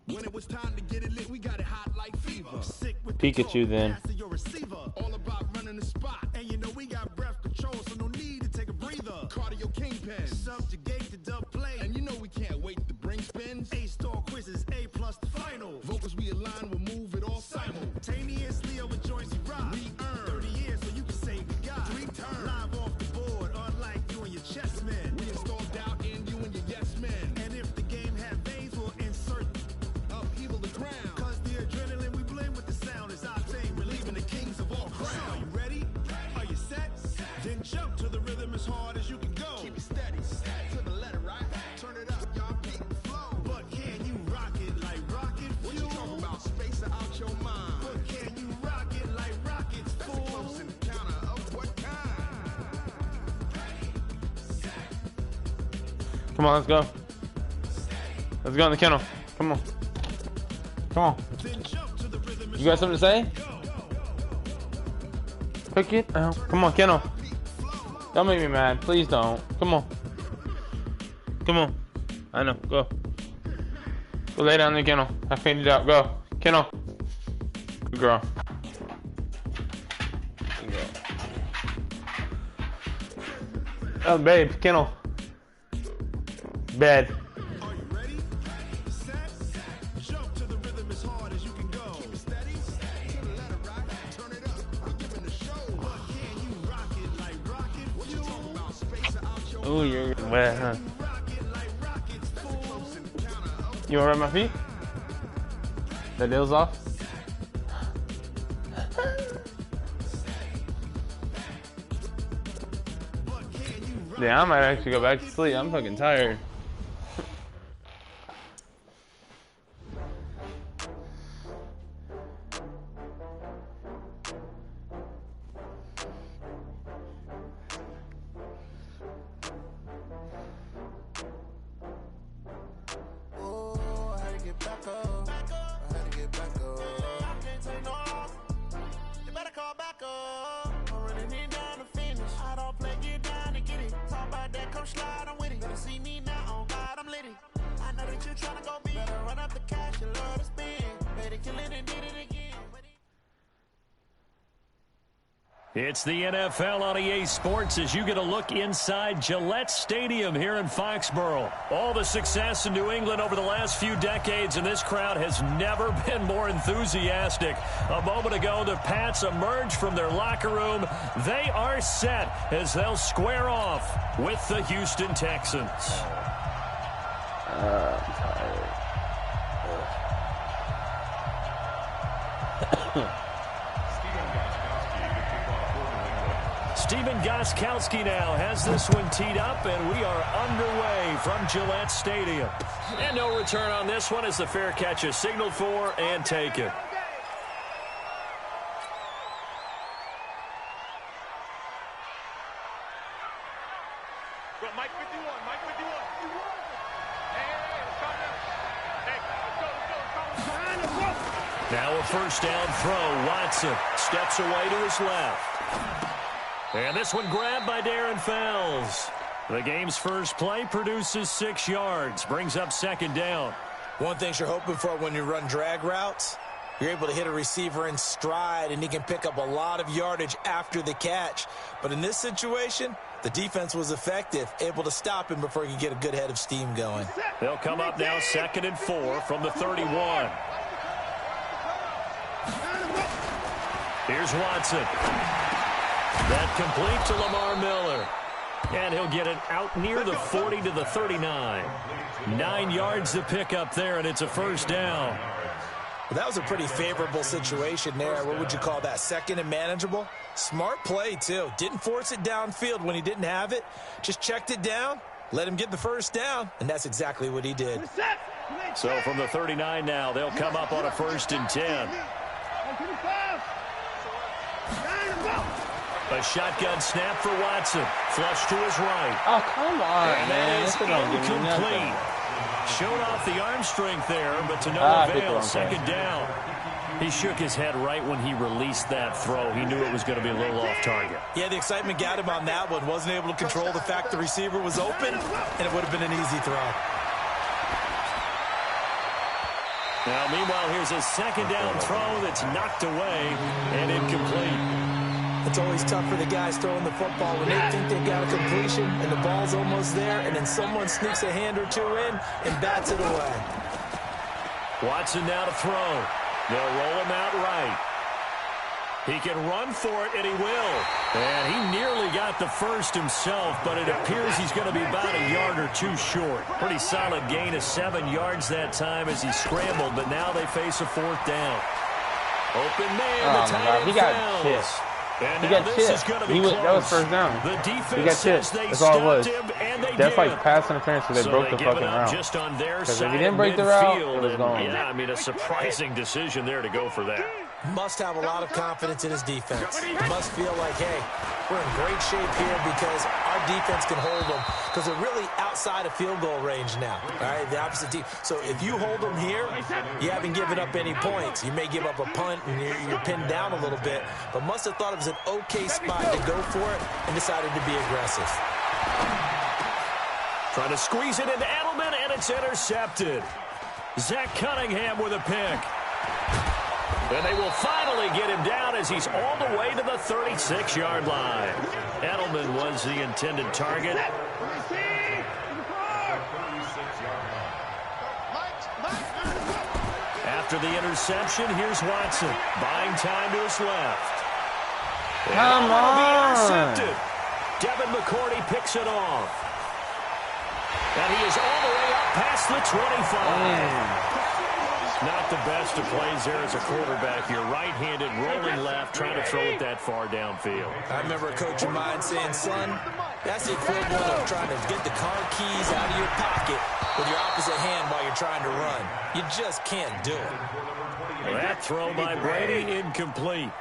Speaker 6: When it was time to get it lit, we got it hot like fever. Sick with
Speaker 4: Pikachu,
Speaker 6: control,
Speaker 4: then.
Speaker 6: pass to your receiver. All about running the spot. And you know we got breath control, so no need to take a breather. Cardio kingpin, subjugate the dub play. And you know we can't wait to bring spins. A-star quizzes, A+ the final. Vocals we align, we'll move it all simultaneously over joints we rock. We earn 30 years so you can save the guy. 3 turns, live off the board, unlike you and your chess men. We install doubt in you and your yes men. And if the game had veins, we'll insert upheaval the ground. Cause the adrenaline we blend with the sound is our thing, relieving the kings of all crowns. So are you ready? Are you set? Then jump to the rhythm as hard as you can go. Keep it steady, to the letter right. Turn it up, y'all keep the flow. But can you rock it like rocket fuel? What you talking about, space out your mind? But can you rock it like rockets, fool? That's a close encounter of what kind?
Speaker 4: Come on, let's go. Let's go in the kennel. Come on. Come on.
Speaker 6: Then jump to the rhythm as
Speaker 4: You got something to say? Pick it out. Come on, kennel. Don't make me mad. Please don't. Come on. Come on. I know. Go. Go lay down in the kennel. I fainted out. Go. Kennel. Good girl. Good girl. Oh, babe. Kennel. Bed.
Speaker 6: Are you ready? Set, jump to the rhythm as hard as you can go. Keep it steady, to the letter right. Turn it up, we giving the show. But can you rock it like rocket? What you talking about, space out your
Speaker 4: Ooh, you're wet, huh?
Speaker 6: rock it like rockets, fool.
Speaker 4: You wanna rub my feet? The nails off? Yeah, I might actually go back to sleep. I'm fucking tired.
Speaker 1: It's the NFL on EA Sports as you get a look inside Gillette Stadium here in Foxborough. All the success in New England over the last few decades, and this crowd has never been more enthusiastic. A moment ago, the Pats emerged from their locker room. They are set as they'll square off with the Houston Texans.
Speaker 4: I'm tired.
Speaker 1: Steven Gostkowski now has this one teed up, and we are underway from Gillette Stadium. And no return on this one as the fair catch is signaled for and taken.
Speaker 2: Mike 51, Mike 51. Hey, let's go.
Speaker 1: Now a first down throw. Watson steps away to his left. And this one grabbed by Darren Fells. The game's first play produces 6 yards. Brings up second down.
Speaker 3: One thing you're hoping for when you run drag routes, you're able to hit a receiver in stride, and he can pick up a lot of yardage after the catch. But in this situation, the defense was effective, able to stop him before he could get a good head of steam going.
Speaker 1: They'll come up now 2nd and 4 from the 31. Here's Watson. That complete to Lamar Miller. And he'll get it out near the 40 to the 39. 9 yards to pick up there, and it's a first down.
Speaker 3: Well, that was a pretty favorable situation there. What would you call that? Second and manageable? Smart play, too. Didn't force it downfield when he didn't have it. Just checked it down, let him get the first down, and that's exactly what he did.
Speaker 1: So from the 39 now, they'll come up on a 1st and 10. A shotgun snap for Watson. Flush to his right.
Speaker 4: Oh, come on,
Speaker 1: and
Speaker 4: man.
Speaker 1: that is incomplete. Showed off the arm strength there, but to no avail. Second down. He shook his head right when he released that throw. He knew it was going to be a little off target.
Speaker 3: Yeah, the excitement got him on that one. Wasn't able to control the fact the receiver was open, and it would have been an easy throw.
Speaker 1: Now, meanwhile, here's a second down throw that's knocked away and incomplete.
Speaker 3: It's always tough for the guys throwing the football when they think they've got a completion and the ball's almost there, and then someone sneaks a hand or two in and bats it away.
Speaker 1: Watson now to throw. They'll roll him out right. He can run for it, and he will. And he nearly got the first himself, but it appears he's going to be about a yard or two short. Pretty solid gain of 7 yards that time as he scrambled, but now they face a 4th down. Open man, the tight end
Speaker 4: he got chipped.
Speaker 1: And
Speaker 4: he got chipped. That was first down. He got chipped. That's all it was. That's like pass interference because they broke the fucking route. Because if he didn't break the route, it was gone.
Speaker 1: Yeah, I mean, a surprising decision there to go for that.
Speaker 3: Must have a lot of confidence in his defense. Must feel like, hey, we're in great shape here because our defense can hold them. Because they're really outside of field goal range now. All right, the opposite team. So if you hold them here, you haven't given up any points. You may give up a punt and you're pinned down a little bit. But must have thought it was an okay spot to go for it and decided to be aggressive.
Speaker 1: Trying to squeeze it into Edelman, and it's intercepted. Zach Cunningham with a pick. And they will finally get him down as he's all the way to the 36-yard line. Edelman was the intended target. After the interception, here's Watson. Buying time to his left.
Speaker 4: Come on.
Speaker 1: Devin McCourty picks it off. And he is all the way up past the 25. Not the best of plays there as a quarterback. You're right-handed, rolling left, trying to throw it that far downfield.
Speaker 3: I remember a coach of mine saying, son, that's the equivalent of trying to get the car keys out of your pocket with your opposite hand while you're trying to run. You just can't do it.
Speaker 1: That throw by Brady, incomplete.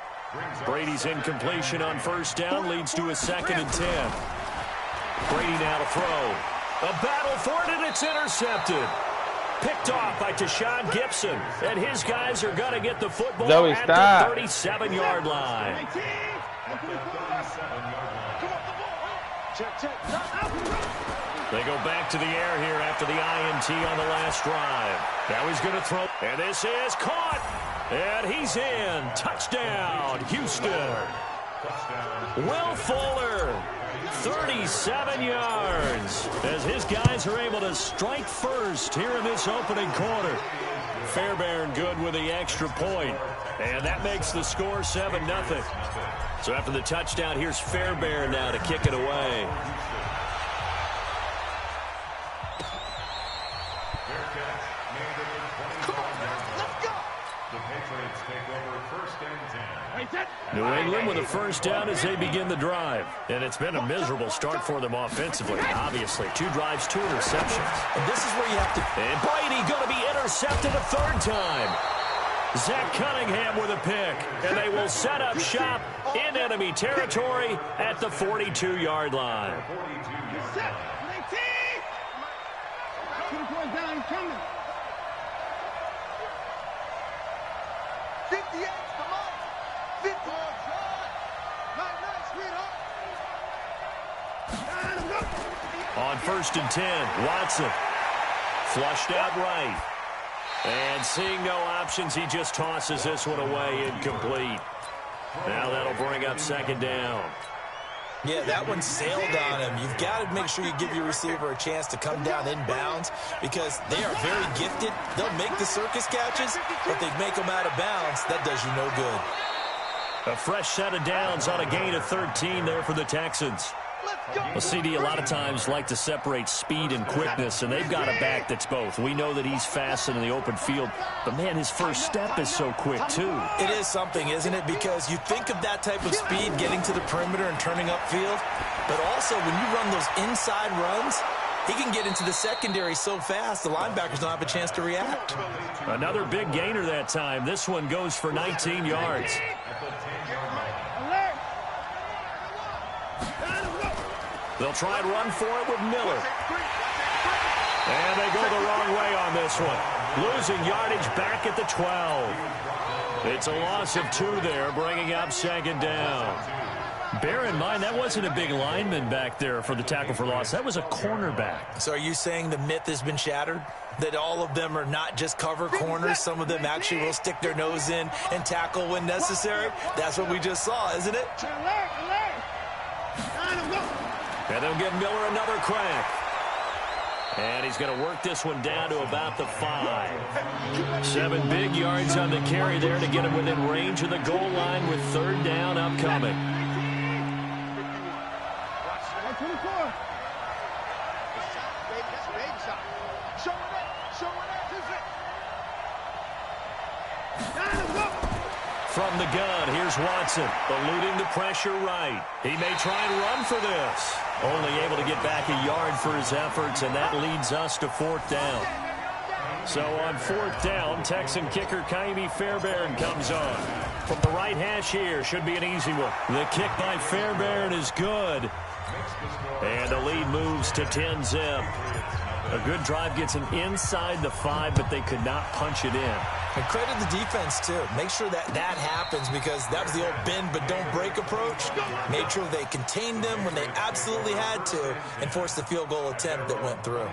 Speaker 1: Brady's incompletion on first down leads to a 2nd and 10. Brady now to throw. A battle for it, and it's intercepted. Picked off by Tashawn Gibson, and his guys are going to get the football at the 37-yard line. They go back to the air here after the INT on the last drive. Now he's going to throw, and this is caught, and he's in. Touchdown, Houston. Will Fuller. 37 yards as his guys are able to strike first here in this opening quarter. Fairbairn good with the extra point, and that makes the score 7-0. So after the touchdown, here's Fairbairn now to kick it away.
Speaker 5: Patriots take over 1st and 10.
Speaker 1: New England with a first down as they begin the drive. And it's been a miserable start for them offensively, obviously. 2 drives, 2 interceptions.
Speaker 3: And this is where you have to...
Speaker 1: And Brady going to be intercepted a 3rd time. Zach Cunningham with a pick. And they will set up shop in enemy territory at the 42-yard line.
Speaker 2: 2 points down, coming. 58, come on. 50.
Speaker 1: On 1st and 10, Watson flushed out right. And seeing no options, he just tosses this one away incomplete. Now that'll bring up 2nd down.
Speaker 3: Yeah, that one sailed on him. You've got to make sure you give your receiver a chance to come down inbounds because they are very gifted. They'll make the circus catches, but they make them out of bounds. That does you no good.
Speaker 1: A fresh set of downs on a gain of 13 there for the Texans. Well, CD a lot of times like to separate speed and quickness, and they've got a back that's both. We know that he's fast in the open field, but, man, his first step is so quick, too.
Speaker 3: It is something, isn't it? Because you think of that type of speed getting to the perimeter and turning upfield, but also when you run those inside runs, he can get into the secondary so fast the linebackers don't have a chance to react.
Speaker 1: Another big gainer that time. This one goes for 19 yards. They'll try and run for it with Miller. And they go the wrong way on this one. Losing yardage back at the 12. It's a loss of 2 there, bringing up 2nd down. Bear in mind, that wasn't a big lineman back there for the tackle for loss. That was a cornerback.
Speaker 3: So are you saying the myth has been shattered? That all of them are not just cover corners? Some of them actually will stick their nose in and tackle when necessary? That's what we just saw, isn't it?
Speaker 1: And they'll give Miller another crack. And he's going to work this one down to about the 5. 7 big yards on the carry there to get him within range of the goal line with 3rd down upcoming.
Speaker 2: 24.
Speaker 1: From the gun, here's Watson, eluding the pressure right. He may try and run for this. Only able to get back a yard for his efforts, and that leads us to 4th down. So on 4th down, Texan kicker Kaimi Fairbairn comes on. From the right hash here, should be an easy one. The kick by Fairbairn is good. And the lead moves to 10-zip. A good drive gets him inside the 5, but they could not punch it in.
Speaker 3: And credit the defense, too. Make sure that happens because that was the old bend but don't break approach. Made sure they contained them when they absolutely had to and forced the field goal attempt that went through.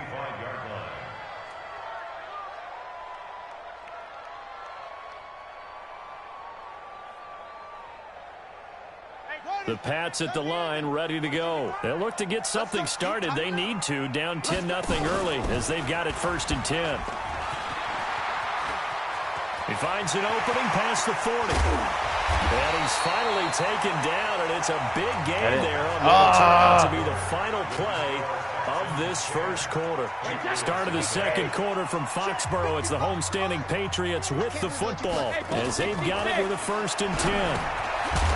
Speaker 1: The Pats at the line, ready to go. They'll look to get something started. They need to, down 10-0 early as they've got it 1st and 10. He finds an opening past the 40. And he's finally taken down, and it's a big gain there on what turned out to be the final play of this 1st quarter. Start of the 2nd quarter from Foxborough. It's the homestanding Patriots with the football as they've got it with a 1st and 10.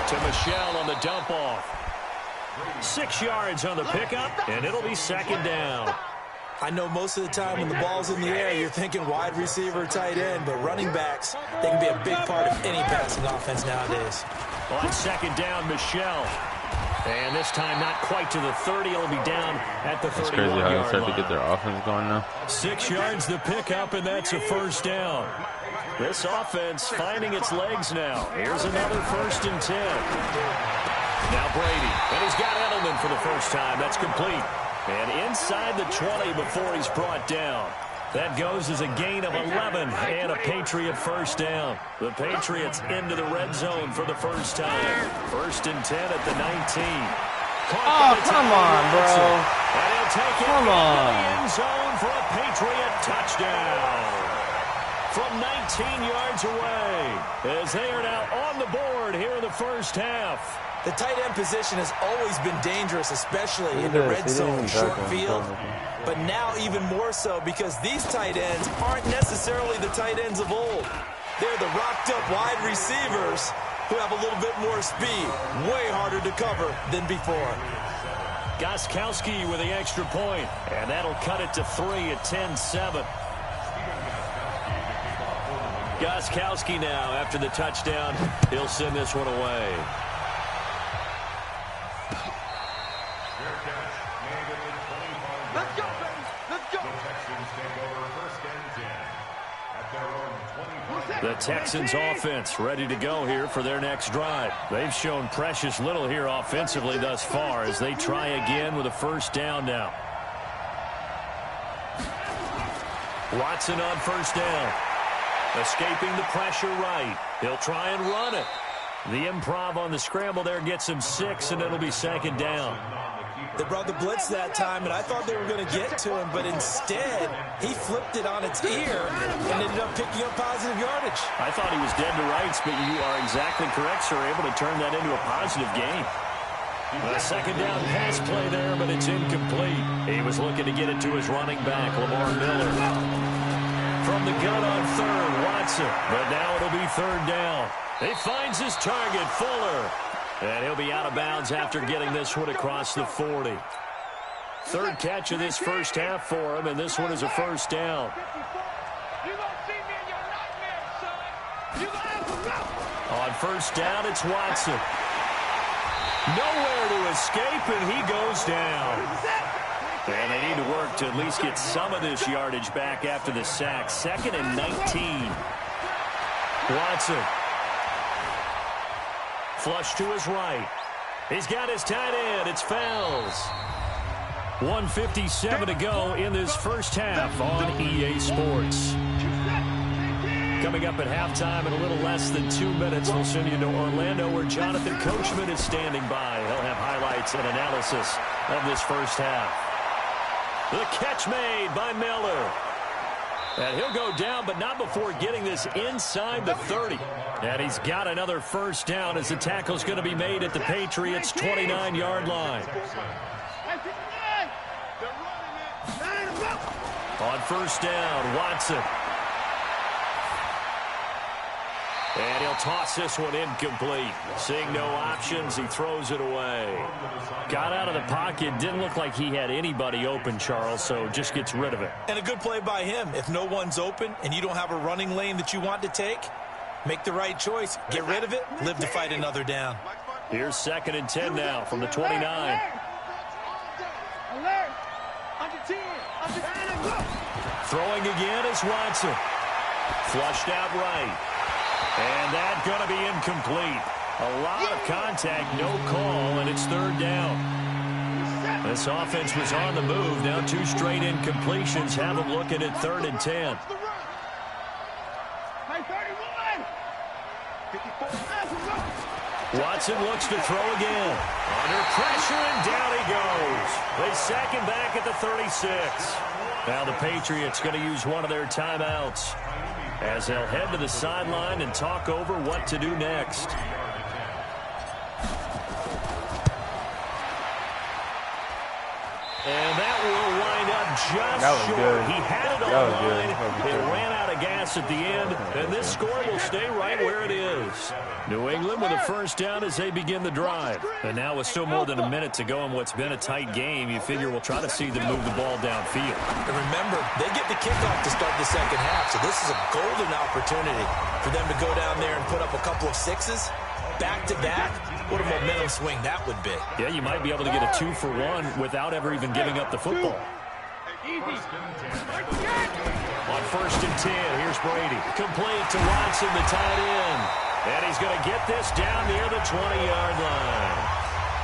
Speaker 1: To Michelle on the dump off. 6 yards on the pickup, and it'll be 2nd down.
Speaker 3: I know most of the time when the ball's in the air, you're thinking wide receiver, tight end, but running backs, they can be a big part of any passing offense nowadays.
Speaker 1: On 2nd down, Michelle. And this time not quite to the 30. It'll be down at the 31-yard line.
Speaker 4: It's crazy how they start to get their offense going now.
Speaker 1: 6 yards the pickup, and that's a 1st down. This offense finding its legs now. Here's another 1st and 10. Now Brady, and he's got Edelman for the first time. That's complete. And inside the 20 before he's brought down. That goes as a gain of 11 and a Patriot 1st down. The Patriots into the red zone for the first time. 1st and 10 at the 19.
Speaker 4: Oh, come on, bro.
Speaker 1: And he'll take it
Speaker 4: come on.
Speaker 1: into the end zone for a Patriot touchdown. From 19 yards away, as they are now on the board here in the 1st half.
Speaker 3: The tight end position has always been dangerous, especially in the red zone, short field. But now even more so because these tight ends aren't necessarily the tight ends of old. They're the rocked-up wide receivers who have a little bit more speed. Way harder to cover than before.
Speaker 1: Gostkowski with the extra point, and that'll cut it to 3 at 10-7. Gostkowski now, after the touchdown, he'll send this one away.
Speaker 2: Let's go, baby. Let's go.
Speaker 1: The Texans offense ready to go here for their next drive. They've shown precious little here offensively thus far as they try again with a first down now. Watson on first down. Escaping the pressure right. He'll try and run it. The improv on the scramble there gets him 6, and it'll be second down.
Speaker 3: They brought the blitz that time, and I thought they were going to get to him, but instead, he flipped it on its ear and ended up picking up positive yardage.
Speaker 1: I thought he was dead to rights, but you are exactly correct, sir. Able to turn that into a positive gain. A second down pass play there, but it's incomplete. He was looking to get it to his running back, Lamar Miller. From the gun on third, Watson. But now it'll be third down. He finds his target, Fuller. And he'll be out of bounds after getting this one across the 40. Third catch of this first half for him, and this one is a first down. On first down, it's Watson. Nowhere to escape, and he goes down. And they need to work to at least get some of this yardage back after the sack. 2nd and 19. Watson. Flush to his right. He's got his tight end. It's Fells. 1:57 to go in this first half on EA Sports. Coming up at halftime in a little less than 2 minutes, we'll send you to Orlando where Jonathan Coachman is standing by. He'll have highlights and analysis of this first half. The catch made by Miller. And he'll go down, but not before getting this inside the 30. And he's got another first down as the tackle's going to be made at the Patriots' 29-yard line. On first down, Watson. And he'll toss this one incomplete. Seeing no options, he throws it away. Got out of the pocket. Didn't look like he had anybody open, Charles, so just gets rid of it.
Speaker 3: And a good play by him. If no one's open and you don't have a running lane that you want to take, make the right choice. Get rid of it. Live to fight another down.
Speaker 1: Here's 2nd and 10 now from the 29. Throwing again is Watson. Flushed out right. And that's going to be incomplete. A lot of contact, no call, and it's third down. This offense was on the move. Now 2 straight incompletions have them looking at 3rd and 10. Watson looks to throw again. Under pressure, and down he goes. They sack him back at the 36. Now the Patriots going to use one of their timeouts as they'll head to the sideline and talk over what to do next. And that will wind up just short.
Speaker 4: Good.
Speaker 1: He had it on the line. It ran out of gas at the end, and this score will stay right where it is. New England with a first down as they begin the drive. And now with still more than a minute to go in what's been a tight game, you figure we'll try to see them move the ball downfield.
Speaker 3: And remember, they get the kickoff to start the second half, so this is a golden opportunity for them to go down there and put up a couple of sixes. Back-to-back, what a momentum swing that would be.
Speaker 1: Yeah, you might be able to get a 2-for-1 without ever even giving up the football. On 1st and 10, here's Brady. Complete to Watson, the tight end. And he's going to get this down near the 20-yard line.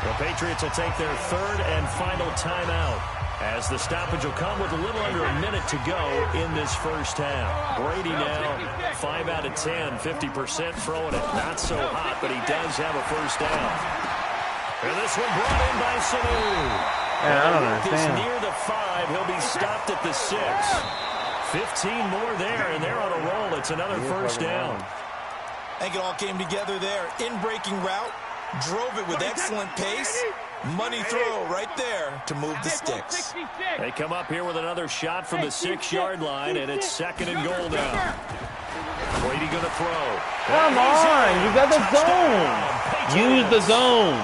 Speaker 1: The Patriots will take their 3rd and final timeout as the stoppage will come with a little under a minute to go in this first half. Brady now 5 out of 10, 50% throwing it. Not so hot, but he does have a first down. And this one brought in by Sanu.
Speaker 4: Man, I don't understand.
Speaker 1: Near the 5, he'll be stopped at the 6. 15 more there, and they're on a roll. It's another first down.
Speaker 3: I think it all came together there. In-breaking route, drove it with excellent pace. Money throw right there to move the sticks.
Speaker 1: They come up here with another shot from the 6-yard line, and it's 2nd and goal now. Brady going to throw.
Speaker 4: Come on, you got the zone. Use the zone.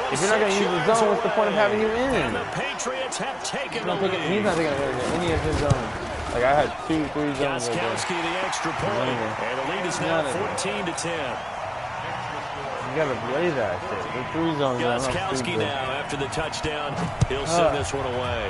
Speaker 4: If you're not going to use the zone, what's the point of having you in?
Speaker 1: And the Patriots have taken the lead.
Speaker 4: He's not taking any of his zones. Like, I had 2, 3 zones.
Speaker 1: Gostkowski the extra point. And the lead is now 14-10.
Speaker 4: You got to play that shit. The 3 zones.
Speaker 1: Gostkowski now, after the touchdown, he'll send this one away.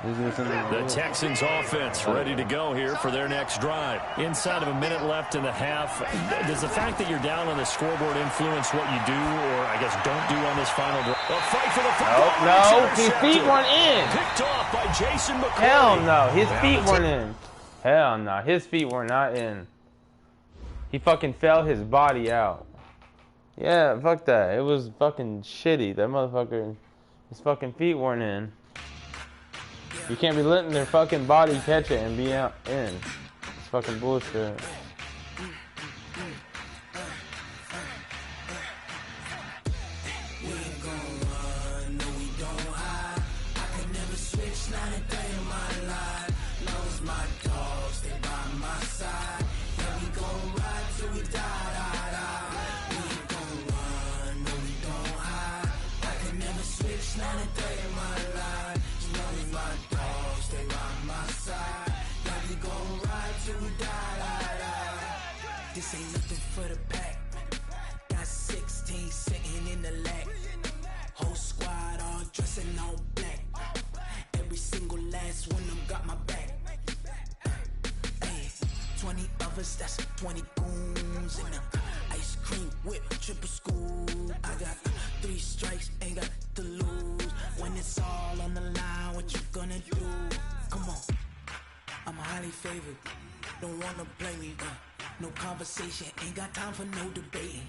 Speaker 1: The Texans offense ready to go here for their next drive. Inside of a minute left in the half, does the fact that you're down on the scoreboard influence what you do, or I guess don't do on this final drive? A fight for the football.
Speaker 4: No, his feet weren't in.
Speaker 1: Picked off by Jason McCoy.
Speaker 4: Hell no, his feet weren't in. Hell no, his feet were not in. He fucking fell his body out. Yeah, fuck that. It was fucking shitty. That motherfucker, his fucking feet weren't in. You can't be letting their fucking body catch it and be out in. It's fucking bullshit.
Speaker 7: This ain't nothing for the pack. Got 16 sitting in the lag. Whole squad all dressing all black. Every single last one of them got my back. Hey, 20 of us, that's 20 goons in them. Ice cream whip, triple scoop. I got 3 strikes, ain't got to lose. When it's all on the line, what you gonna do? Come on, I'm highly favored. Don't wanna play me, no conversation, ain't got time for no debating.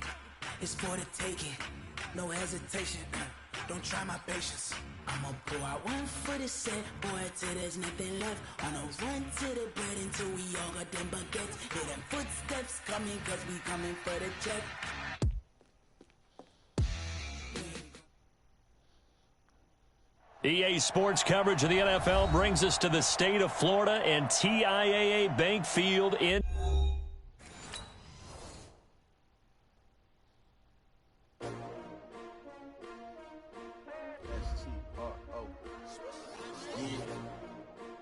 Speaker 7: It's for the taking, no hesitation. Don't try my patience. I'ma pour out one for the set, boy, till there's nothing left. On a run to the bread until we all got them baguettes. Hear them footsteps coming, cause we coming for the check.
Speaker 1: EA Sports coverage of the NFL brings us to the state of Florida and TIAA Bank Field in...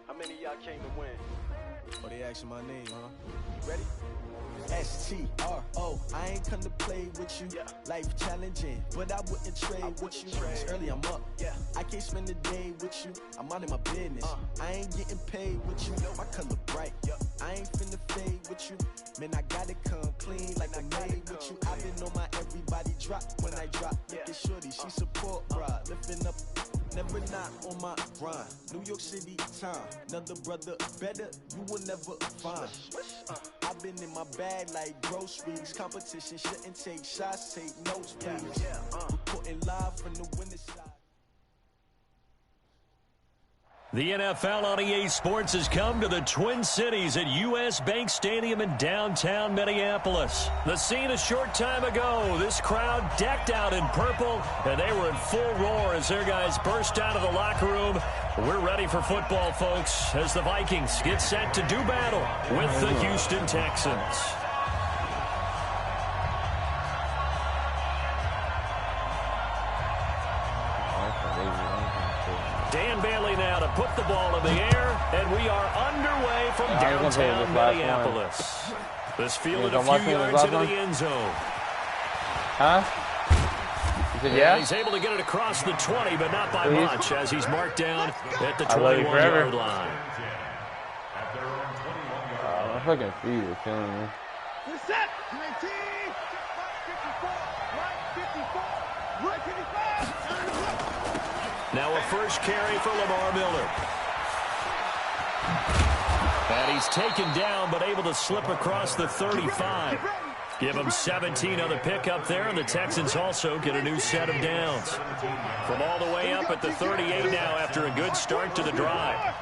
Speaker 2: How many of y'all came to win?
Speaker 6: Oh, they asking my name, huh? Ready? S-T-R-O. I ain't come to play with you. Yeah. Life challenging, but I wouldn't trade with you. It's early, I'm up. Yeah. I can't spend the day with you. I'm out in my business. I ain't getting paid with you. My color bright. Yeah. I ain't finna fade with you. Man, I gotta come clean like I made with you. I've been on my everybody drop when I drop. Look at shorty, she support, bruh. Lifting up. Never not on my grind. New York City time. Another brother better, you will never find. I've been in my bag like groceries. Competition shouldn't take shots, take notes, please. Reporting live from the winning side.
Speaker 1: The NFL on EA Sports has come to the Twin Cities at U.S. Bank Stadium in downtown Minneapolis. The scene a short time ago, this crowd decked out in purple, and they were in full roar as their guys burst out of the locker room. We're ready for football, folks, as the Vikings get set to do battle with the Houston Texans. Dan Bailey now to put the ball in the air, and we are underway from downtown Minneapolis. This fielded a few yards into the end zone.
Speaker 4: Huh? You said yeah?
Speaker 1: He's able to get it across the 20, but not by much, as he's marked down at the 21-yard line.
Speaker 4: My fucking feet are killing me.
Speaker 2: Set. 19. 54. Right 54. Right 55.
Speaker 1: Now a first carry for Lamar Miller. And he's taken down, but able to slip across the 35. Give him 17 on the pickup there, and the Texans also get a new set of downs. From all the way up at the 38 now after a good start to the drive.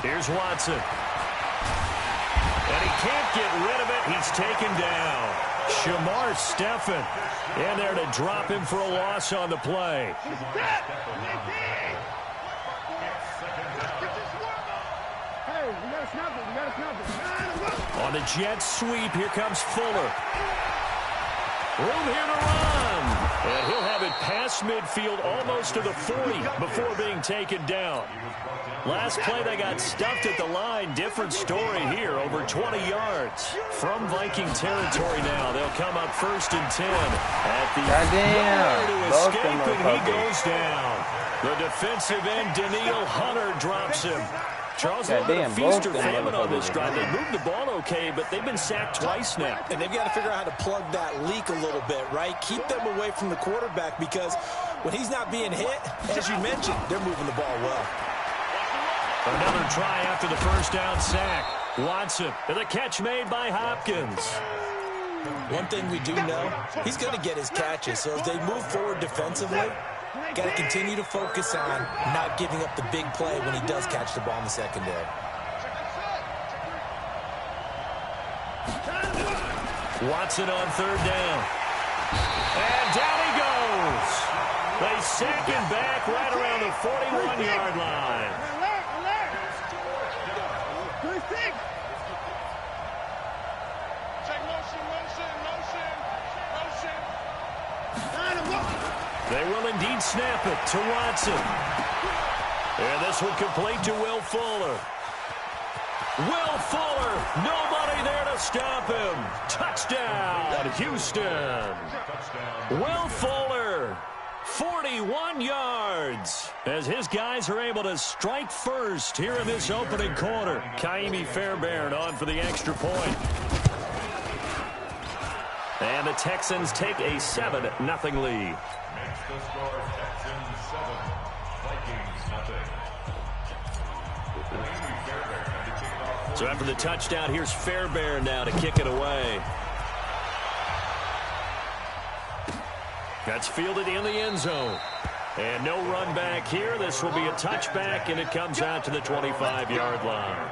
Speaker 1: Here's Watson. And he can't get rid of it. He's taken down. Shamar Stephen in there to drop him for a loss on the play. On the jet sweep, here comes Fuller. Room here to run. And he'll have it past midfield almost to the 40 before being taken down. Last play, they got stuffed at the line. Different story here, over 20 yards. From Viking territory now, they'll come up 1st and 10. At the to escape, and he goes down. The defensive end, Daniil Hunter, drops him. Charles, a feast or famine on this drive. They moved the ball okay, but they've been sacked twice now.
Speaker 3: And they've got to figure out how to plug that leak a little bit, right? Keep them away from the quarterback, because when he's not being hit, as you mentioned, they're moving the ball well.
Speaker 1: Another try after the first down sack. Watson, and the catch made by Hopkins.
Speaker 3: One thing we do know, he's going to get his catches. So as they move forward defensively, got to continue to focus on not giving up the big play when he does catch the ball in the secondary.
Speaker 1: Watson on 3rd down. And down he goes. They sack him back right around the 41-yard line. They will indeed snap it to Watson. And this one complete to Will Fuller. Will Fuller, nobody there to stop him. Touchdown, Houston. Will Fuller, 41 yards. As his guys are able to strike first here in this opening quarter. Kaimi Fairbairn on for the extra point. And the Texans take a 7-0 lead.
Speaker 5: The score, Texans 7, Vikings nothing.
Speaker 1: So after the touchdown, here's Fairbairn now to kick it away. That's fielded in the end zone. And no run back here. This will be a touchback, and it comes out to the 25-yard line.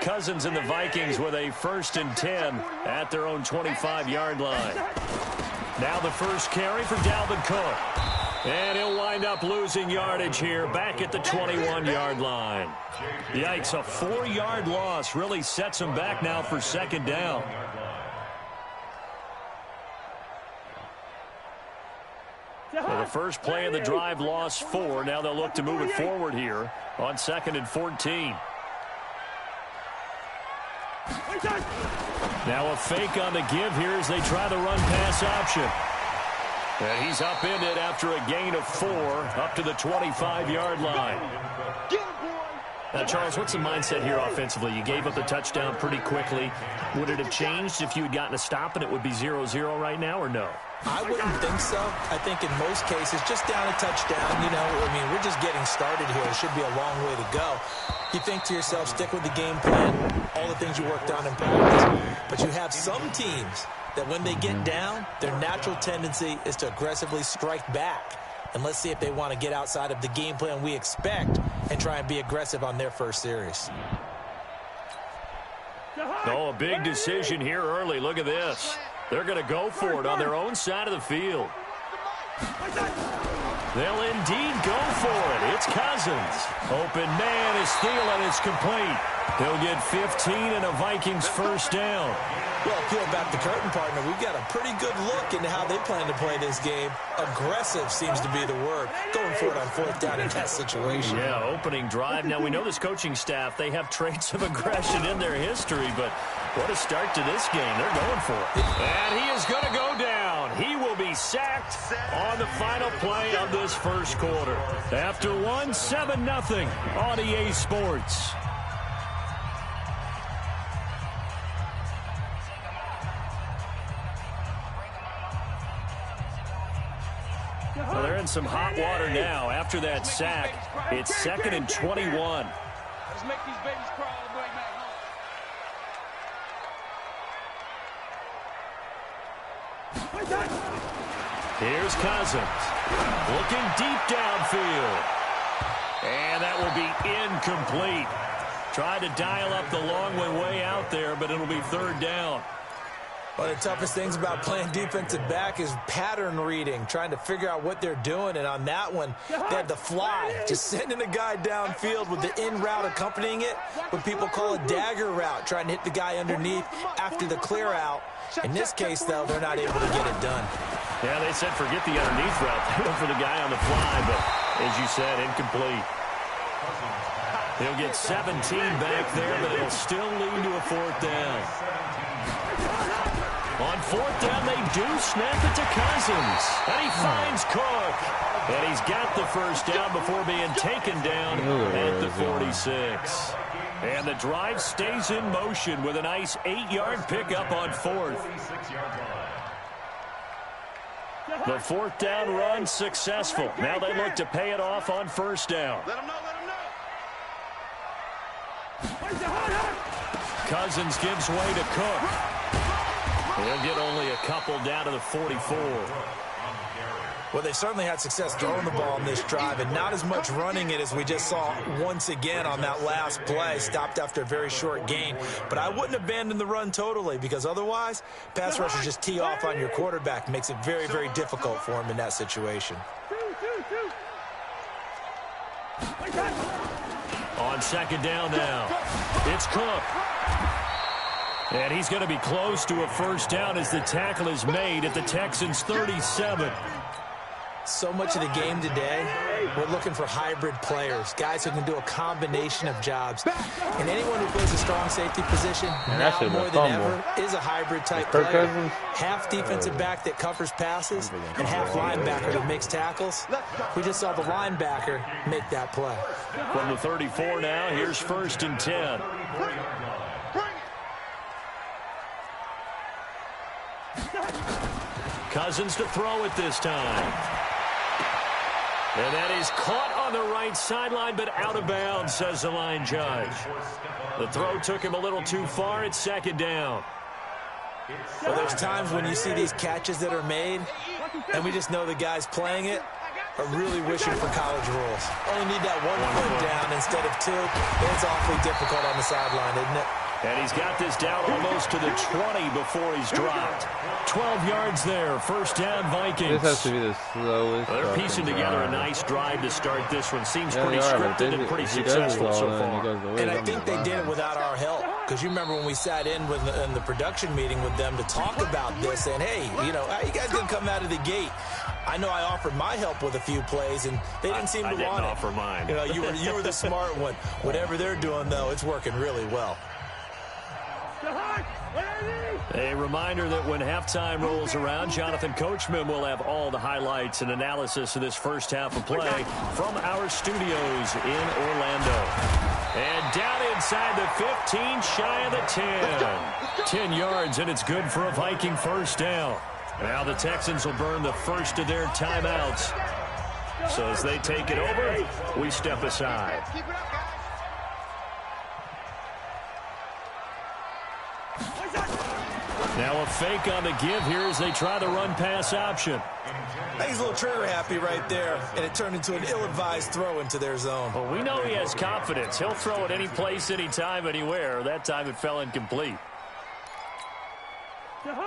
Speaker 1: Cousins and the Vikings with a 1st and 10 at their own 25-yard line. Now the first carry for Dalvin Cook. And he'll wind up losing yardage here back at the 21-yard line. Yikes, a 4-yard loss really sets him back now for 2nd down. So the first play of the drive lost 4. Now they'll look to move it forward here on 2nd and 14. Now a fake on the give here as they try the run-pass option. And he's upended after a gain of 4 up to the 25-yard line. Now, Charles, what's the mindset here offensively? You gave up the touchdown pretty quickly. Would it have changed if you had gotten a stop and it would be 0-0 right now, or no?
Speaker 3: I wouldn't think so. I think in most cases, just down a touchdown, you know, I mean, we're just getting started here. It should be a long way to go. You think to yourself, stick with the game plan, all the things you worked on in practice. But you have some teams that when they get down, their natural tendency is to aggressively strike back. And let's see if they want to get outside of the game plan we expect and try and be aggressive on their first series.
Speaker 1: Oh, a big decision here early. Look at this. They're going to go for it on their own side of the field. They'll indeed go for it. It's Cousins. Open man is Thielen. It's complete. He'll get 15 and a Vikings first down.
Speaker 3: Well, peel back the curtain, partner. We've got a pretty good look into how they plan to play this game. Aggressive seems to be the word. Going for it on 4th down in that situation.
Speaker 1: Yeah, opening drive. Now, we know this coaching staff, they have traits of aggression in their history, but what a start to this game. They're going for it. And he is going to go down. He will be sacked on the final play of this first quarter. After 7-0 on EA Sports. Well, they're in some hot water now. After that sack, it's 2nd and 21.
Speaker 2: Let's make these babies crawl all the way back home.
Speaker 1: Here's Cousins. Looking deep downfield. And that will be incomplete. Tried to dial up the long way out there, but it'll be third down.
Speaker 3: One of the toughest things about playing defensive back is pattern reading, trying to figure out what they're doing. And on that one, they had the fly, just sending a guy downfield with the in route accompanying it, what people call a dagger route, trying to hit the guy underneath after the clear out. In this case, though, they're not able to get it done.
Speaker 1: Yeah, they said forget the underneath route. They went for the guy on the fly, but as you said, incomplete. He'll get 17 back there, but it'll still lead to a fourth down. On fourth down, they do snap it to Cousins. And he finds Cook. And he's got the first down before being taken down at the 46. And the drive stays in motion with a nice 8-yard pickup on fourth. The fourth down run successful. Now they look to pay it off on first down.
Speaker 2: Let him know, let him know.
Speaker 1: Cousins gives way to Cook. He'll get only a couple down to the 44.
Speaker 3: Well, they certainly had success throwing the ball on this drive and not as much running it as we just saw once again on that last play. Stopped after a very short gain. But I wouldn't abandon the run totally because otherwise, pass rushers just tee off on your quarterback. Makes it very, very difficult for him in that situation.
Speaker 1: On second down now, it's Cook. And he's going to be close to a first down as the tackle is made at the Texans' 37.
Speaker 3: So much of the game today, we're looking for hybrid players, guys who can do a combination of jobs. And anyone who plays a strong safety position, now more than ever, is a hybrid type player. Half defensive back that covers passes and half linebacker that makes tackles. We just saw the linebacker make that play.
Speaker 1: From the 34 now, here's first and 10. Cousins to throw it this time. And that is caught on the right sideline, but out of bounds, says the line judge. The throw took him a little too far. It's second down.
Speaker 3: Well, there's times when you see these catches that are made, and we just know the guys playing it are really wishing for college rules. Only need that one foot down instead of two. It's awfully difficult on the sideline, isn't it?
Speaker 1: And he's got this down almost to the 20 before he's dropped. 12 yards there. First down, Vikings.
Speaker 4: This has to be the slowest.
Speaker 1: Well, they're piecing together a nice drive to start this one. Seems pretty scripted and pretty successful so far.
Speaker 3: And I think they did it without our help. Because you remember when we sat in the production meeting with them to talk about this, and hey, you know, how you guys going to come out of the gate? I know I offered my help with a few plays, and they didn't seem to want it.
Speaker 1: I didn't offer mine.
Speaker 3: You know, you were the smart one. Whatever they're doing, though, it's working really well.
Speaker 1: A reminder that when halftime rolls around, Jonathan Coachman will have all the highlights and analysis of this first half of play from our studios in Orlando. And down inside the 15, shy of the 10. 10 yards, and it's good for a Viking first down. Now the Texans will burn the first of their timeouts. So as they take it over, we step aside. Now a fake on the give here as they try the run-pass option.
Speaker 3: I think he's a little trigger happy right there, and it turned into an ill-advised throw into their zone.
Speaker 1: Well, we know he has confidence. He'll throw it any place, anytime, anywhere. That time it fell incomplete.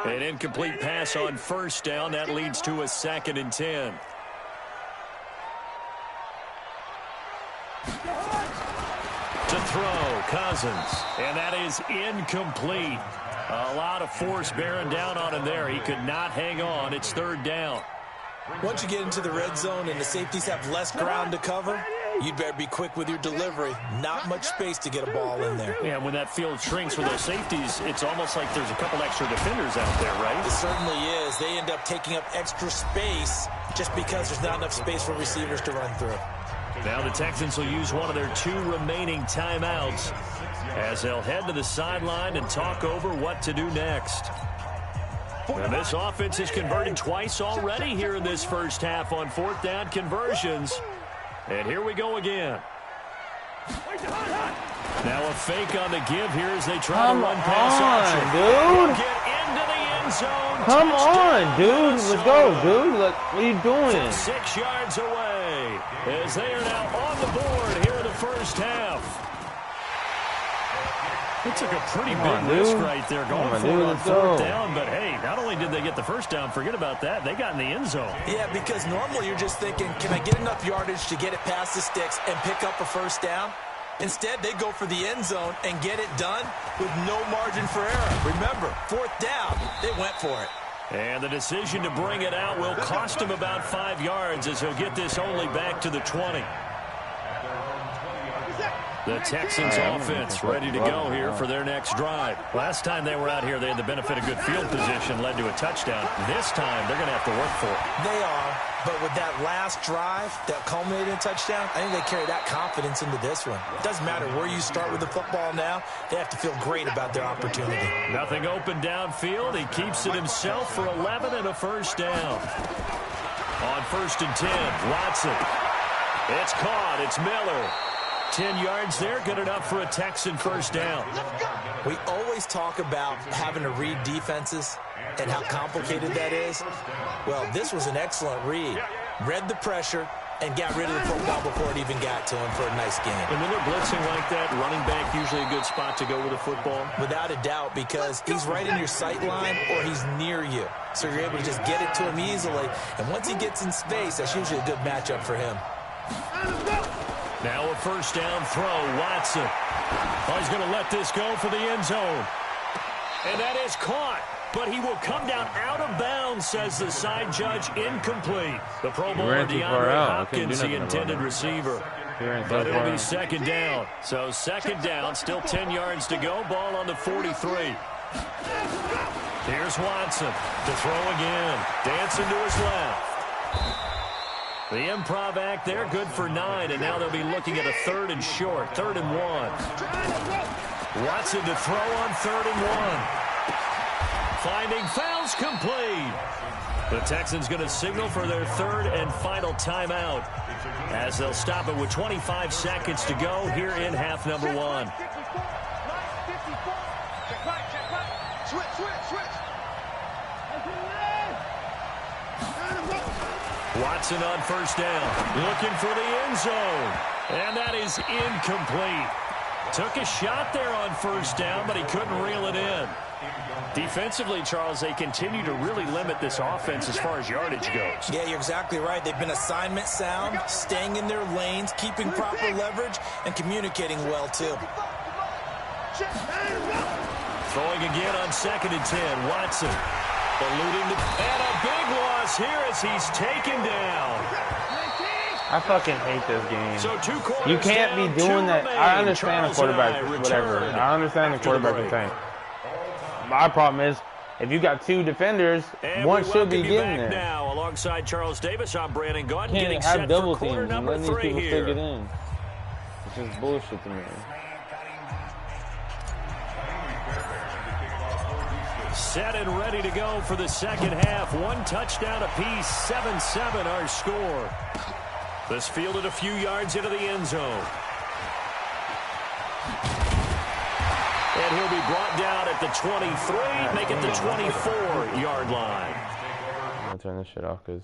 Speaker 1: An incomplete pass on first down. That leads to a 2nd and 10. To throw, Cousins. And that is incomplete. A lot of force bearing down on him there. He could not hang on. It's third down.
Speaker 3: Once you get into the red zone and the safeties have less ground to cover, you'd better be quick with your delivery. Not much space to get a ball in there.
Speaker 1: Yeah, when that field shrinks for those safeties, it's almost like there's a couple extra defenders out there, right?
Speaker 3: It certainly is. They end up taking up extra space just because there's not enough space for receivers to run through.
Speaker 1: Now the Texans will use one of their 2 remaining timeouts as they'll head to the sideline and talk over what to do next. And this offense has converted twice already here in this first half on fourth down conversions. And here we go again. Now a fake on the give here as they try to run pass option.
Speaker 4: Dude.
Speaker 1: Get into the end zone.
Speaker 4: Come
Speaker 1: Touchdown,
Speaker 4: on, dude. Let's go, dude. Look, what are you doing?
Speaker 1: 6 yards away as they are now on the board here in the first half. They took a pretty big risk right there going for it on fourth down, but hey, not only did they get the first down, forget about that, they got in the end zone.
Speaker 3: Yeah, because normally you're just thinking, can I get enough yardage to get it past the sticks and pick up a first down? Instead, they go for the end zone and get it done with no margin for error. Remember, fourth down, they went for it.
Speaker 1: And the decision to bring it out will cost him about 5 yards as he'll get this only back to the 20. The Texans offense ready to go here for their next drive. Last time they were out here, they had the benefit of good field position, led to a touchdown. This time, they're going to have to work for it.
Speaker 3: They are, but with that last drive that culminated in a touchdown, I think they carry that confidence into this one. It doesn't matter where you start with the football now. They have to feel great about their opportunity.
Speaker 1: Nothing open downfield. He keeps it himself for 11 and a first down. On 1st and 10, Watson. It's caught. It's Miller. 10 yards there, good enough for a Texan first down.
Speaker 3: We always talk about having to read defenses and how complicated that is. Well, this was an excellent read. Read the pressure and got rid of the football before it even got to him for a nice game.
Speaker 1: And when they're blitzing like that, running back usually a good spot to go with the football?
Speaker 3: Without a doubt, because he's right in your sight line or he's near you. So you're able to just get it to him easily. And once he gets in space, that's usually a good matchup for him.
Speaker 1: Now a first down throw, Watson. Oh, he's going to let this go for the end zone. And that is caught, but he will come down out of bounds, says the side judge, incomplete. The Pro Bowler DeAndre Hopkins, the intended receiver. But it'll be second down. So second down, still 10 yards to go, ball on the 43. Here's Watson to throw again, dancing to his left. The improv act there, good for 9, and now they'll be looking at a 3rd and short, 3rd and 1. Watson to throw on 3rd and 1. Finding fouls complete. The Texans going to signal for their 3rd and final timeout as they'll stop it with 25 seconds to go here in half number 1. Watson on first down, looking for the end zone, and that is incomplete. Took a shot there on first down, but he couldn't reel it in. Defensively, Charles, they continue to really limit this offense as far as yardage goes.
Speaker 3: Yeah, you're exactly right. They've been assignment sound, staying in their lanes, keeping proper leverage, and communicating well, too.
Speaker 1: Throwing again on 2nd and 10, Watson. Eluding the, and a big loss here as he's taken down.
Speaker 4: I fucking hate this game.
Speaker 1: So
Speaker 4: you can't be doing that. I understand the quarterback, whatever. I understand the quarterback thing. My problem is, if you got 2 defenders, one should be getting there.
Speaker 1: Now, alongside Charles Davis, I'm Brandon Gaunt, getting
Speaker 4: Can't have
Speaker 1: set
Speaker 4: double
Speaker 1: for quarter
Speaker 4: teams and
Speaker 1: number
Speaker 4: letting these
Speaker 1: 3
Speaker 4: people
Speaker 1: here.
Speaker 4: still get in. It's just bullshit to me.
Speaker 1: Set and ready to go for the second half. 1 touchdown apiece, 7-7 our score. This fielded a few yards into the end zone. And he'll be brought down at the 23, make it the 24-yard line.
Speaker 4: I'm going to turn this shit off because